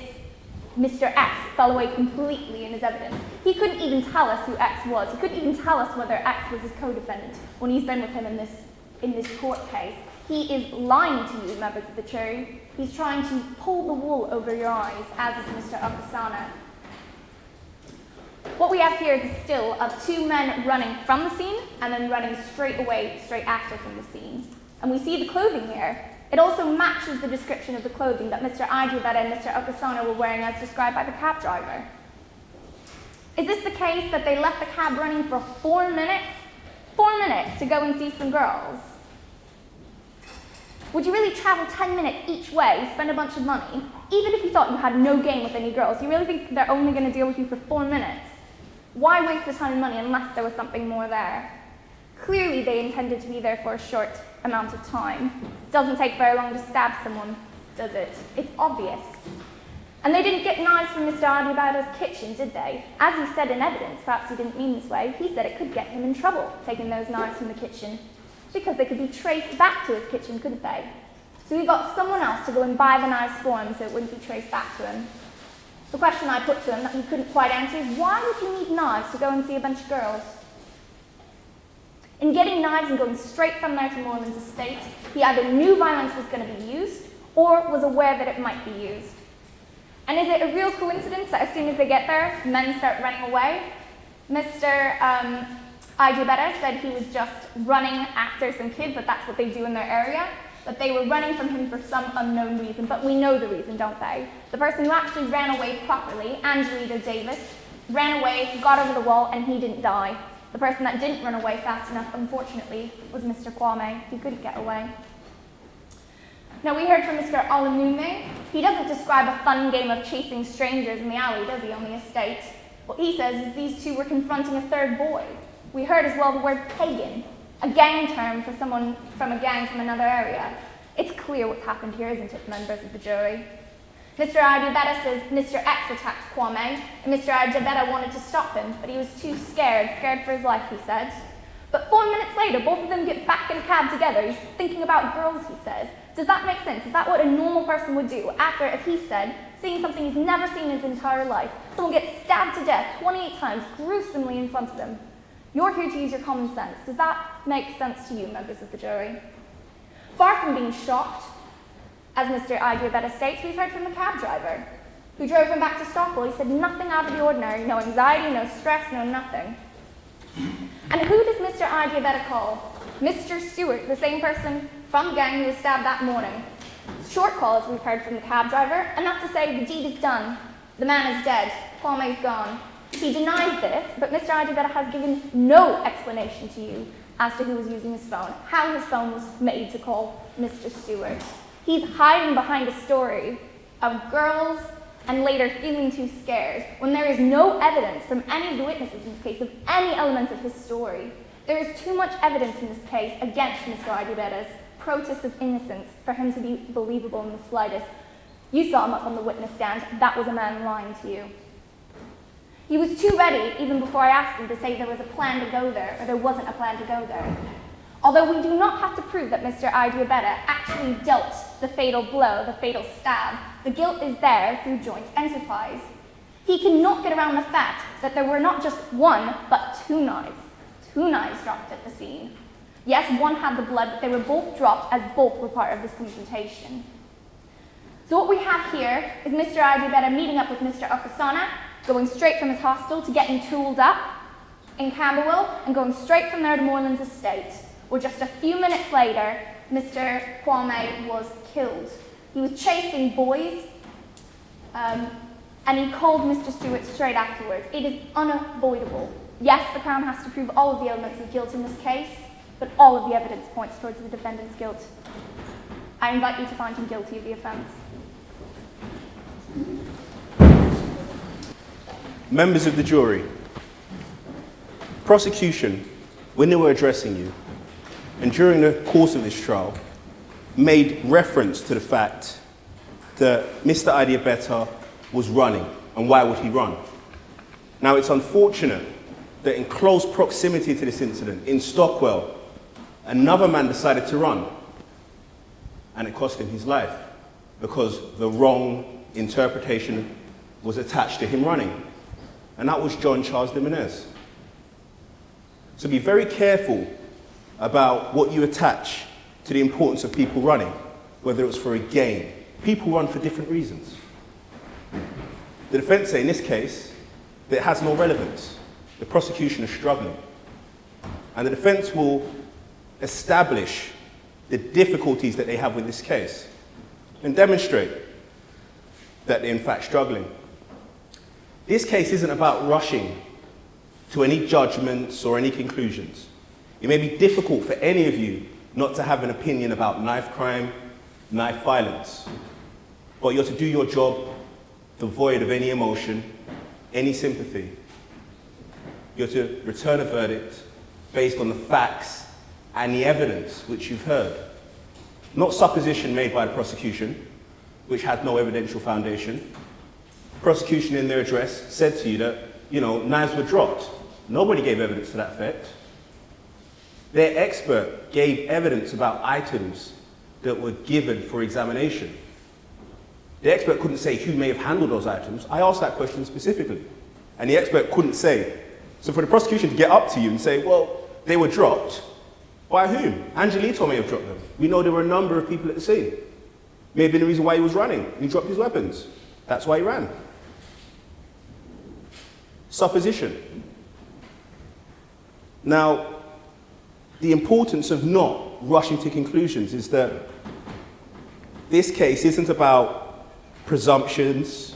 Mr. X fell away completely in his evidence. He couldn't even tell us who X was. He couldn't even tell us whether X was his co-defendant when he's been with him in this court case. He is lying to you, members of the jury. He's trying to pull the wool over your eyes, as is Mr. Okusanya. What we have here is a still of 2 men running from the scene and then running straight after from the scene. And we see the clothing here. It also matches the description of the clothing that Mr. Eyewitness and Mr. Okusanya were wearing as described by the cab driver. Is this the case that they left the cab running for 4 minutes? 4 minutes to go and see some girls? Would you really travel 10 minutes each way, spend a bunch of money, even if you thought you had no game with any girls? You really think they're only going to deal with you for 4 minutes? Why waste the time and money unless there was something more there? Clearly they intended to be there for a short amount of time. It doesn't take very long to stab someone, does it? It's obvious. And they didn't get knives from Mr. Eyewitness's kitchen, did they? As he said in evidence, perhaps he didn't mean this way, he said it could get him in trouble, taking those knives from the kitchen, because they could be traced back to his kitchen, couldn't they? So he got someone else to go and buy the knives for him so it wouldn't be traced back to him. The question I put to him that he couldn't quite answer is, why would you need knives to go and see a bunch of girls? In getting knives and going straight from there to Moreland's estate, he either knew violence was going to be used or was aware that it might be used. And is it a real coincidence that as soon as they get there, men start running away? Mr. Eyewitness said he was just running after some kids, that that's what they do in their area, that they were running from him for some unknown reason, but we know the reason, don't they? The person who actually ran away properly, Angelita Davis, ran away, got over the wall, and he didn't die. The person that didn't run away fast enough, unfortunately, was Mr. Kwame. He couldn't get away. Now, we heard from Mr. Olanume. He doesn't describe a fun game of chasing strangers in the alley, does he, on the estate? What he says is these two were confronting a third boy. We heard as well the word pagan, a gang term for someone from a gang from another area. It's clear what's happened here, isn't it, members of the jury? Mr. Eyewitness says Mr. X attacked Kwame, and Mr. Eyewitness wanted to stop him, but he was too scared for his life, he said. But 4 minutes later, both of them get back in a cab together. He's thinking about girls, he says. Does that make sense? Is that what a normal person would do after, as he said, seeing something he's never seen in his entire life? Someone gets stabbed to death 28 times, gruesomely in front of him. You're here to use your common sense. Does that make sense to you, members of the jury? Far from being shocked, as Mr. Eyewitness states, we've heard from the cab driver, who drove him back to Stockwell. He said nothing out of the ordinary, no anxiety, no stress, no nothing. And who does Mr. Eyewitness call? Mr. Stewart, the same person from the gang who was stabbed that morning. Short call, as we've heard from the cab driver, enough to say the deed is done. The man is dead. Kwame's gone. He denies this, but Mr. Eyewitness has given no explanation to you as to who was using his phone, how his phone was made to call Mr. Stewart. He's hiding behind a story of girls and later feeling too scared when there is no evidence from any of the witnesses in this case of any elements of his story. There is too much evidence in this case against Mr. Eyewitness, protest of innocence, for him to be believable in the slightest. You saw him up on the witness stand. That was a man lying to you. He was too ready, even before I asked him, to say there was a plan to go there, or there wasn't a plan to go there. Although we do not have to prove that Mr. Eyewitness actually dealt the fatal blow, the fatal stab, the guilt is there through joint enterprise. He cannot get around the fact that there were not just one, but two knives dropped at the scene. Yes, one had the blood, but they were both dropped as both were part of this confrontation. So what we have here is Mr. Eyewitness meeting up with Mr. Okesana, going straight from his hostel to getting tooled up in Camberwell, and going straight from there to Moorlands Estate, where just a few minutes later, Mr. Kwame was killed. He was chasing boys, and he called Mr. Stewart straight afterwards. It is unavoidable. Yes, the Crown has to prove all of the elements of guilt in this case, but all of the evidence points towards the defendant's guilt. I invite you to find him guilty of the offence. Members of the jury, prosecution, when they were addressing you, and during the course of this trial, made reference to the fact that Mr. Eyewitness was running, and why would he run? Now, it's unfortunate that in close proximity to this incident, in Stockwell, another man decided to run, and it cost him his life because the wrong interpretation was attached to him running, and that was John Charles de Menez. So be very careful about what you attach to the importance of people running, whether it's for a gain. People run for different reasons. The defense say in this case that it has no relevance. The prosecution is struggling. And the defense will establish the difficulties that they have with this case and demonstrate that they're in fact struggling. This case isn't about rushing to any judgments or any conclusions. It may be difficult for any of you not to have an opinion about knife crime, knife violence, but you're to do your job devoid of any emotion, any sympathy. You're to return a verdict based on the facts and the evidence which you've heard. Not supposition made by the prosecution, which had no evidential foundation. The prosecution in their address said to you that, knives were dropped. Nobody gave evidence to that effect. Their expert gave evidence about items that were given for examination. The expert couldn't say who may have handled those items. I asked that question specifically, and the expert couldn't say. So for the prosecution to get up to you and say, well, they were dropped, by whom? Angelito may have dropped them. We know there were a number of people at the scene. May have been the reason why he was running. He dropped his weapons. That's why he ran. Supposition. Now, the importance of not rushing to conclusions is that this case isn't about presumptions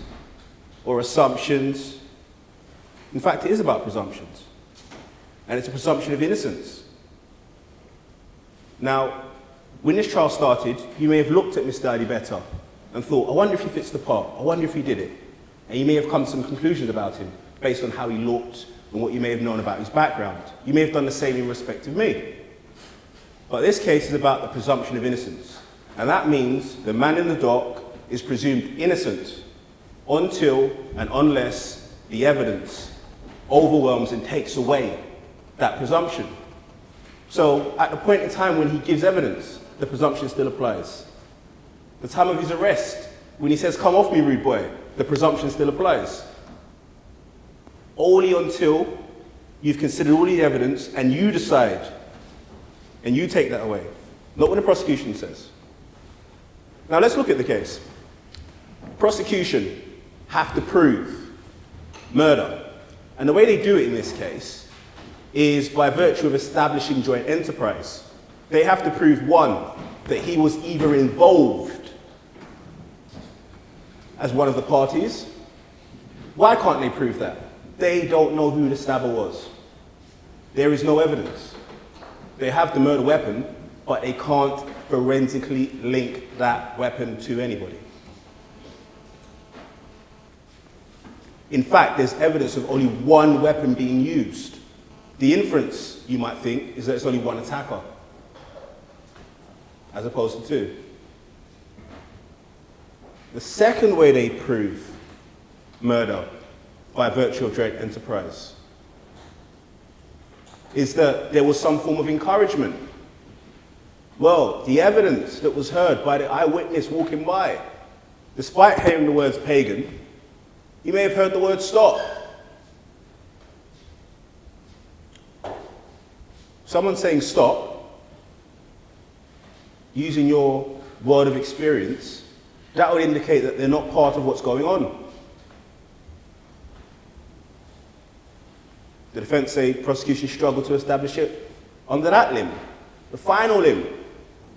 or assumptions. In fact, it is about presumptions. And it's a presumption of innocence. Now, when this trial started, you may have looked at Mr. Eyewitness and thought, I wonder if he fits the part. I wonder if he did it. And you may have come to some conclusions about him based on how he looked and what you may have known about his background. You may have done the same in respect of me. But this case is about the presumption of innocence. And that means the man in the dock is presumed innocent until and unless the evidence overwhelms and takes away that presumption. So at the point in time when he gives evidence, the presumption still applies. The time of his arrest, when he says, come off me, rude boy, the presumption still applies. Only until you've considered all the evidence and you decide, and you take that away. Not what the prosecution says. Now let's look at the case. Prosecution have to prove murder. And the way they do it in this case is by virtue of establishing joint enterprise. They have to prove, one, that he was either involved as one of the parties. Why can't they prove that? They don't know who the stabber was. There is no evidence. They have the murder weapon, but they can't forensically link that weapon to anybody. In fact, there's evidence of only one weapon being used. The inference, you might think, is that it's only one attacker, as opposed to two. The second way they prove murder by virtue of joint enterprise is that there was some form of encouragement Well, the evidence that was heard by the eyewitness walking by, despite hearing the words pagan, he may have heard the word stop. Someone saying stop, using your word of experience, that would indicate that they're not part of what's going on. The defense say prosecution struggled to establish it under that limb. The final limb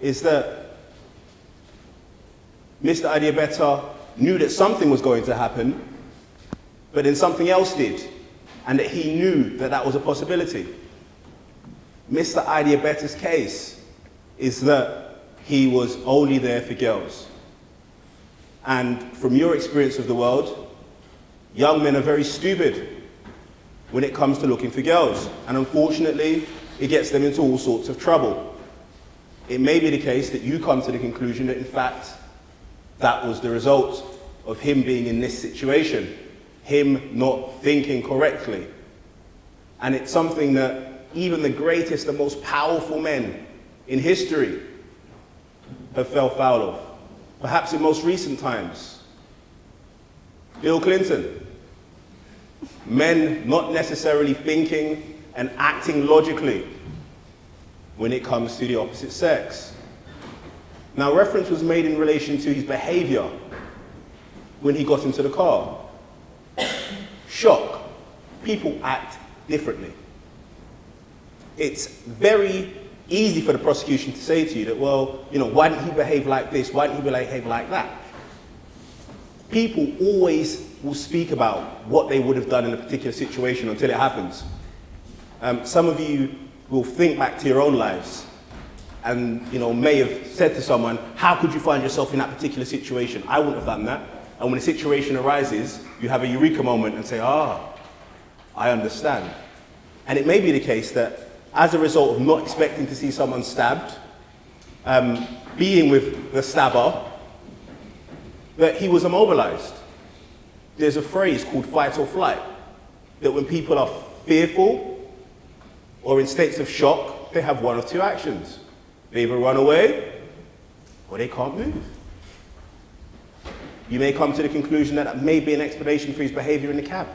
is that Mr. Adiabeta knew that something was going to happen, but then something else did, and that he knew that that was a possibility. Mr. Adiabeta's case is that he was only there for girls. And from your experience of the world, young men are very stupid when it comes to looking for girls. And unfortunately, it gets them into all sorts of trouble. It may be the case that you come to the conclusion that in fact, that was the result of him being in this situation, him not thinking correctly. And it's something that even the greatest and most powerful men in history have fell foul of. Perhaps in most recent times, Bill Clinton. Men not necessarily thinking and acting logically when it comes to the opposite sex. Now, reference was made in relation to his behavior when he got into the car. Shock. People act differently. It's very easy for the prosecution to say to you that, well, you know, why didn't he behave like this? Why didn't he behave like that? People always will speak about what they would have done in a particular situation until it happens. Some of you will think back to your own lives and, you know, may have said to someone, how could you find yourself in that particular situation? I wouldn't have done that. And when a situation arises, you have a eureka moment and say, I understand. And it may be the case that as a result of not expecting to see someone stabbed, being with the stabber, that he was immobilized. There's a phrase called fight or flight, that when people are fearful or in states of shock, they have one of two actions. They either run away or they can't move. You may come to the conclusion that that may be an explanation for his behavior in the cab.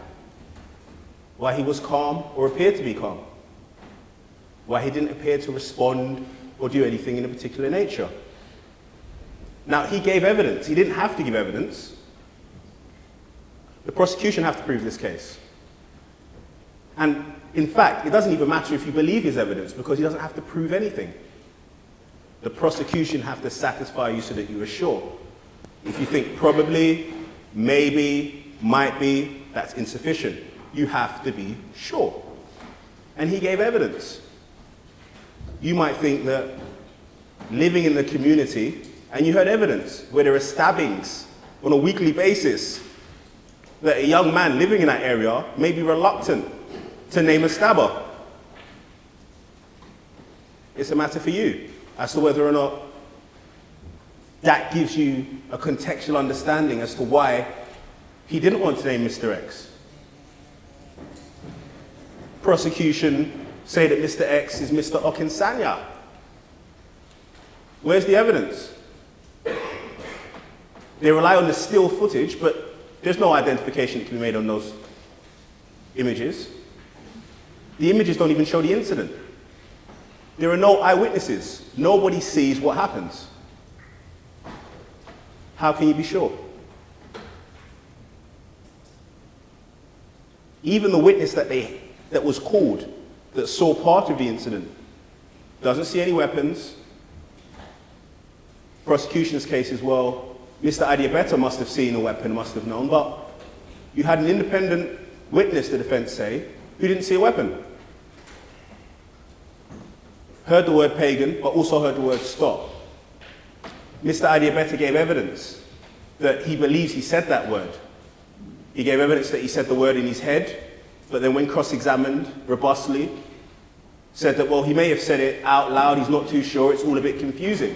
Why he was calm or appeared to be calm. Why he didn't appear to respond or do anything in a particular nature. Now, he gave evidence. He didn't have to give evidence. The prosecution have to prove this case. And in fact, it doesn't even matter if you believe his evidence because he doesn't have to prove anything. The prosecution have to satisfy you so that you are sure. If you think probably, maybe, might be, that's insufficient. You have to be sure. And he gave evidence. You might think that living in the community, and you heard evidence where there are stabbings on a weekly basis, that a young man living in that area may be reluctant to name a stabber. It's a matter for you as to whether or not that gives you a contextual understanding as to why he didn't want to name Mr. X. Prosecution say that Mr. X is Mr. Okinsanya. Where's the evidence? They rely on the still footage, but there's no identification that can be made on those images. The images don't even show the incident. There are no eyewitnesses. Nobody sees what happens. How can you be sure? Even the witness that was called, that saw part of the incident, doesn't see any weapons. Prosecution's case is, well, Mr. Adiabeta must have seen a weapon, must have known, but you had an independent witness, the defense say, who didn't see a weapon. Heard the word pagan, but also heard the word stop. Mr. Adiabeta gave evidence that he believes he said that word. He gave evidence that he said the word in his head, but then when cross-examined robustly, said that, well, he may have said it out loud, he's not too sure, it's all a bit confusing.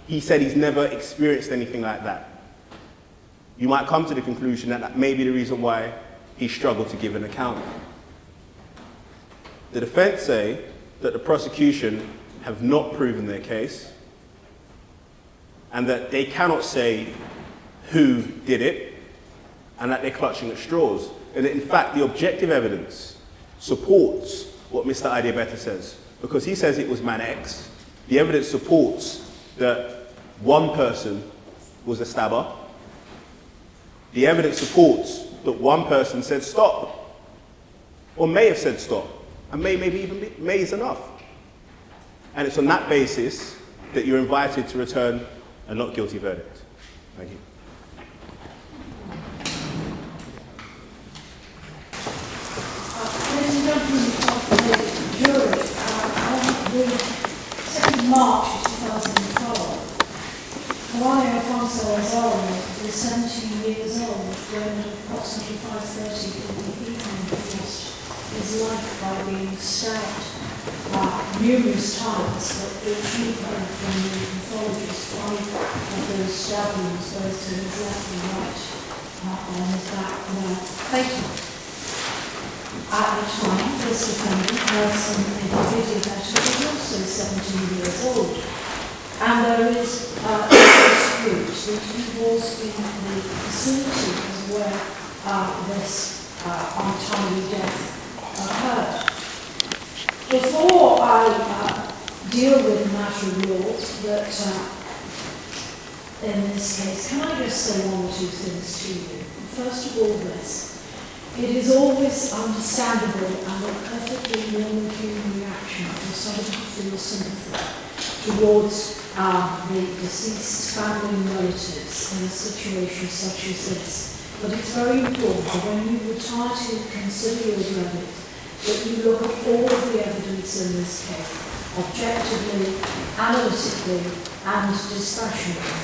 He said he's never experienced anything like that. You might come to the conclusion that that may be the reason why he struggled to give an account. The defense say that the prosecution have not proven their case, and that they cannot say who did it, and that they're clutching at straws. And that in fact, the objective evidence supports what Mr. Eyewitness says, because he says it was man X. The evidence supports that one person was the stabber. The evidence supports that one person said stop, or may have said stop, and maybe even may is enough. And it's on that basis that you're invited to return a not guilty verdict. Thank you. Ladies and gentlemen of the jury, on the 2nd of March 2012, Cadet Alfonso Azaro was 17 years old when at approximately 5:30 in the evening he lost his life by being stabbed numerous times, but the chief heard from the pathologist 5 of those stab wounds, both to his left and right, on his back, were fatal. At the time, this defendant was a Videographer who was also 17 years old. And there is no dispute that he was in the vicinity where this untimely death occurred. Before I deal with the matter of rules that in this case, can I just say one or two things to you? First of all, this. It is always understandable and a perfectly normal human reaction for somebody to feel sympathy towards the deceased family and relatives in a situation such as this. But it's very important that when you retire to consider your verdict, that you look at all of the evidence in this case, objectively, analytically, and dispassionately.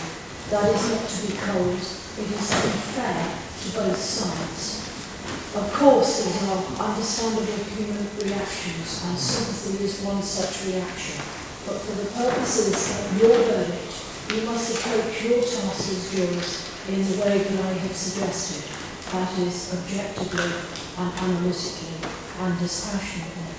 That is not to be cold, it is to be fair to both sides. Of course, these are understandable human reactions, and sympathy is one such reaction. But for the purposes of your verdict, you must approach your task as jurors in the way that I have suggested, that is, objectively and analytically and dispassionately.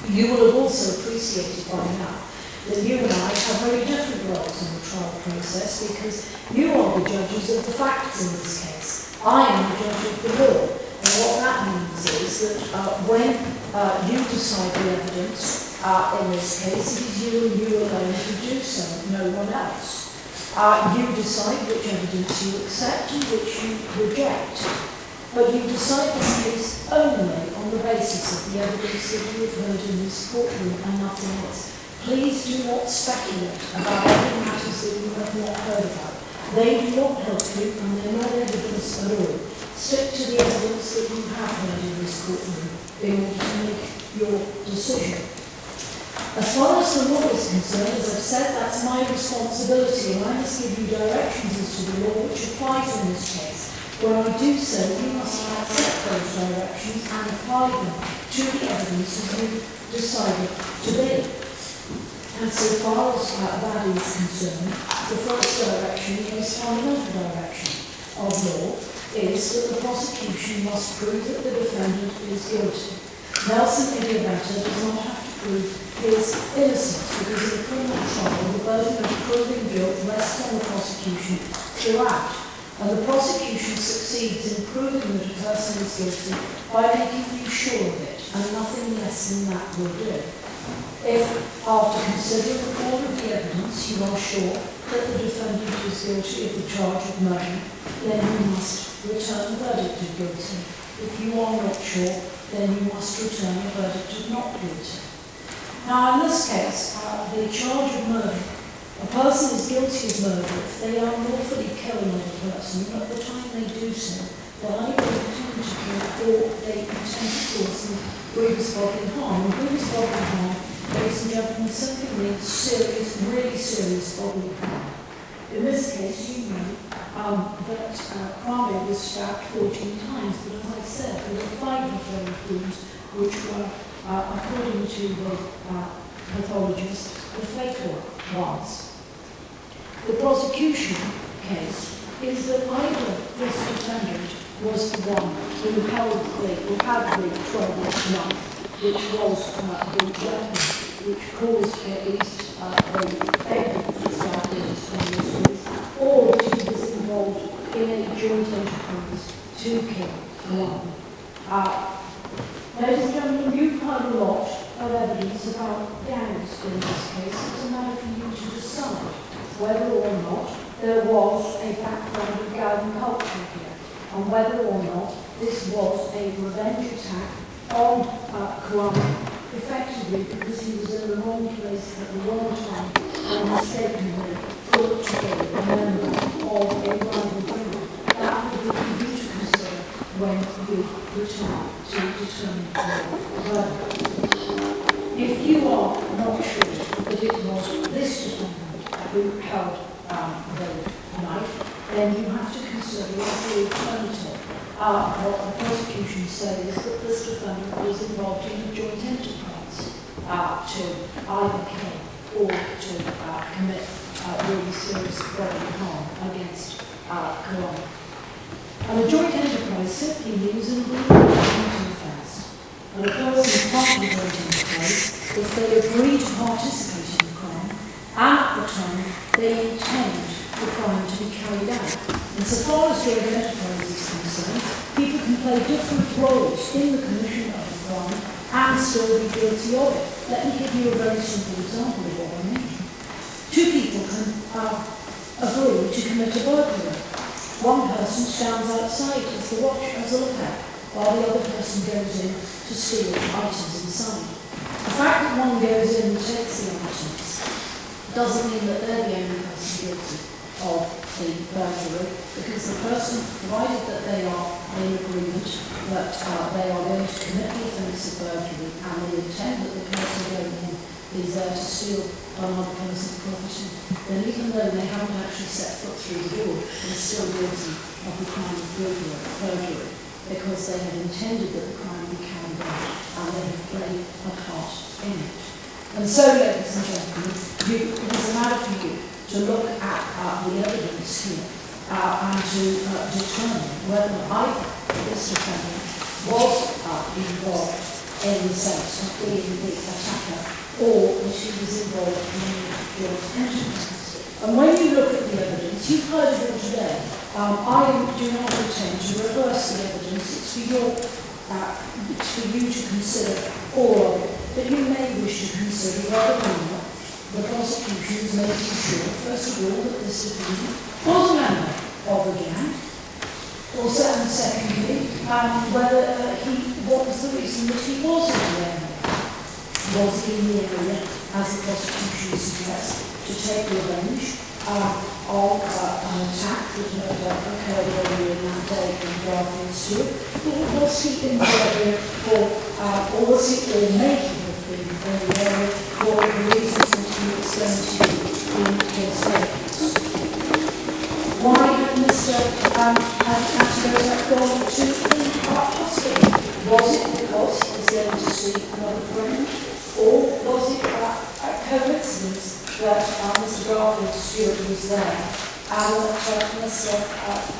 You will have also appreciated by now that you and I have very different roles in the trial process, because you are the judges of the facts in this case. I am the judge of the law. And what that means is that when you decide the evidence, in this case, it is you and you alone who do so, no one else. You decide which evidence you accept and which you reject. But you decide this case only on the basis of the evidence that you have heard in this courtroom and nothing else. Please do not speculate about any matters that you have not heard about. They do not help you and they're not evidence at all. Stick to the evidence that you have heard in this courtroom in order to make your decision. As far as the law is concerned, as I've said, that's my responsibility, and I must give you directions as to the law which applies in this case. When I do so, you must accept those directions and apply them to the evidence as you decided to be. And so far as that is concerned, the first direction, the most fundamental direction of law, is that the prosecution must prove that the defendant is guilty. Nelson Idiabata does not have to prove his innocence, because in a criminal trial, the burden of proving guilt rests on the prosecution throughout. And the prosecution succeeds in proving that a person is guilty by making you sure of it, and nothing less than that will do. If, after considering all of the evidence, you are sure that the defendant is guilty of the charge of murder, then you must return a verdict of guilty. If you are not sure, then you must return a verdict of not guilty. Now, in this case, the charge of murder, a person is guilty of murder if they are lawfully killing another person, and at the time they do so, they're either intend to kill or they intend to cause them grievous bodily harm. And grievous bodily harm, ladies and gentlemen, simply means serious, really serious bodily harm. In this case, you know that Kwame was stabbed 14 times, but as I said, there were 5 of those wounds which were, according to the pathologist, the fatal ones. The prosecution case is that either this defendant was the one who had the 12-inch knife, which was the weapon which caused at least the evidence or that he was involved in a joint enterprise to kill Lammie. Ladies and gentlemen, you've heard a lot of evidence about gangs in this case. It's a matter for you to decide whether or not there was a background of gang culture here, and whether or not this was a revenge attack on Kwame, effectively because he was in the wrong place at the wrong time and mistakenly thought to be a member of a rival group. That would be for you to consider when you return to determine your verdict. If you are not sure that it was this defendant who held the knife, then you have to consider the alternative. What the prosecution says is that this defendant was involved in a joint enterprise to either kill or to commit really serious bodily harm against Kwame. And a joint enterprise simply means an agreement to offence. And a person is part of a joint enterprise if they agree to participate in the crime and at the time they intend the crime to be carried out. And so far as joint enterprise is concerned, people can play different roles in the commission of the crime and still be guilty of it. Let me give you a very simple example of what I mean. Two people can agree to commit a burglary. One person stands outside as a lookout, while the other person goes in to steal items inside. The fact that one goes in and takes the items doesn't mean that they're the only person guilty of the burglary, because the person, provided that they are in agreement that they are going to commit the offence of burglary and they intend that the person going in is there to steal another person's property, then even though they haven't actually set foot through the door, they're still guilty of the crime of burglary, because they have intended that the crime be carried out and they have played a part in it. And so, ladies and gentlemen, it is a matter for you to look at the evidence here and to determine whether either this defendant was involved in the sense of being the attacker or that he was involved in your enterprise. And when you look at the evidence, you've heard it all today. I do not intend to reverse the evidence. It's for you to consider all of it. But you may wish to consider whether or not the prosecution is making sure, first of all, that this defendant was a member of the gang, or secondly, what was the reason that he was in the area. Was he in the area, as the prosecution suggests, to take revenge of an attack that occurred earlier in that day in Garfield Stewart, or was he in the area or was he all making of being in the area for the reasons that he was going to in his evidence? Why had Mr. Antidote gone to the hospital? Was it because he was going to see another friend? Or was it a coincidence that Mr. Garfield Stewart was there and that Mr.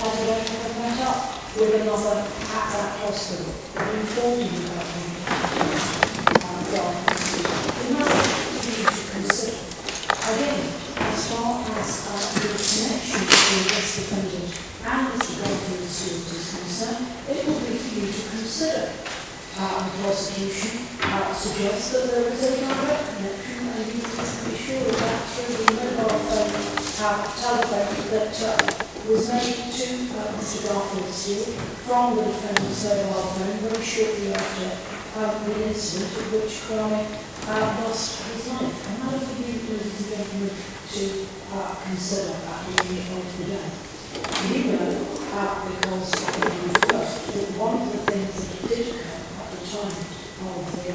Antidote had met up with another at that hospital and informed him about Garfield Stewart? The matter for you to consider. Again, as far as the connection between this defendant and Mr. Garfield Stewart is concerned, it will be for you to consider. The prosecution suggests that there is a direct connection, and you can be sure that through the mobile phone telephone that was made to Mr. Garfield Stewart from the defendant's mobile phone very shortly after the incident at which Kwame lost his life. And how do you, ladies and gentlemen, to consider at the end of the day? You know, because that one of the things that did occur at the time of the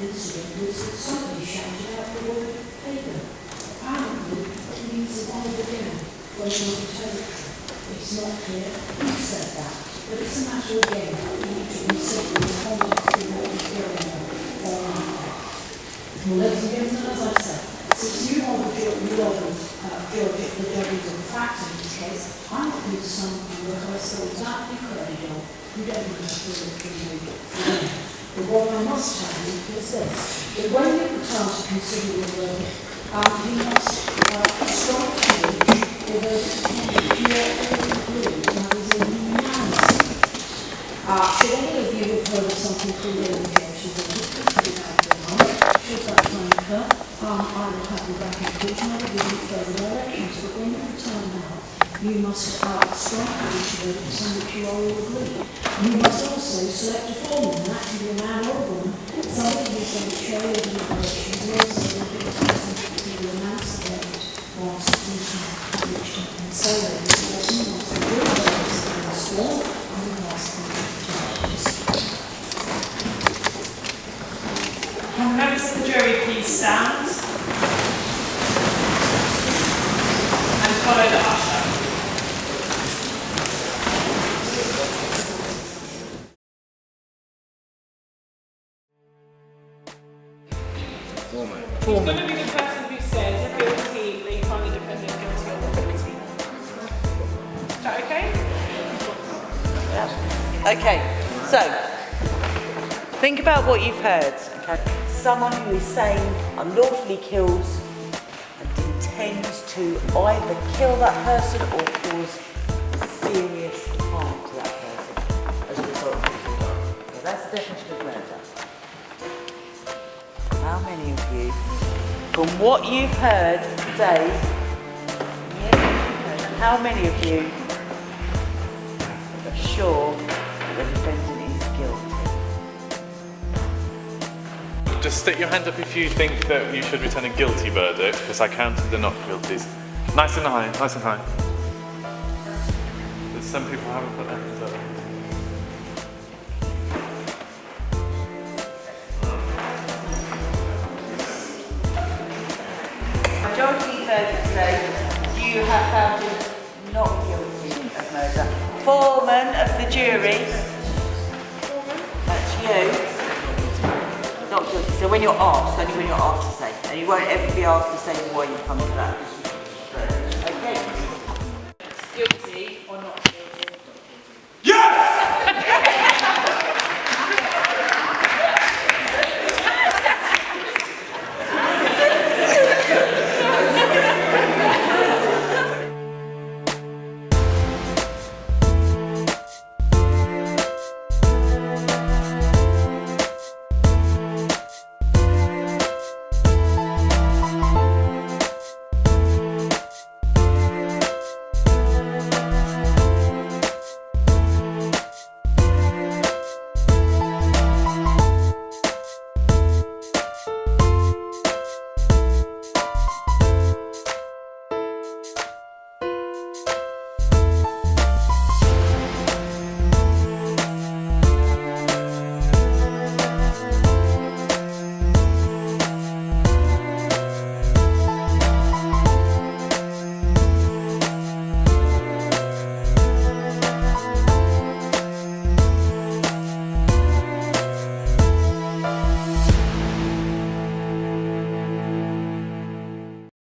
incident was that somebody shouted out the word pagan. Apparently, it means the one of the gang when you're in territory. It's not clear who said that, but it's a matter of game for you to consider in the context of what is going on. Well, ladies and gentlemen, as I've said, since you are the judge of the facts in this case, I'm not going to some who are so exactly credible, who don't have to do it for you. But what I must tell you is this, that when you return to consider your verdict, you must strongly believe the verdict you are all agreed, that is a unanimous. Should any of you have heard of something called the injunction verdict, should that time occur, I will have you back in court and I will give you further directions. But when you return now, you must strike each verdict on which you are all agreed. You must also select a foreman, that can be a man or a woman, somebody who is going to show you the operation, who also will be the person who will announce the verdict once the time reached up. And so, ladies and gentlemen, once the jury verdicts have been sworn, I will ask them to judges. Can members of the jury please stand and follow the usher. Who's going to be the person who says guilty, they find the defendant guilty or not guilty? Is that okay? Okay, so think about what you've heard. Okay, someone who is saying unlawfully kills and intends to either kill that person or cause serious harm to that person as a result of what they've done. Okay, that's the definition of murder. How many of you, from what you've heard today, how many of you are sure that the defendant is guilty? Just stick your hand up if you think that you should return a guilty verdict, because I counted the not guilties. Nice and high, nice and high. But some people haven't put their hands up. Majority verdict today, you have found him not guilty of murder. Foreman of the jury, that's you, not guilty. So when you're asked, only when you're asked to say, and you won't ever be asked to say why you come to that.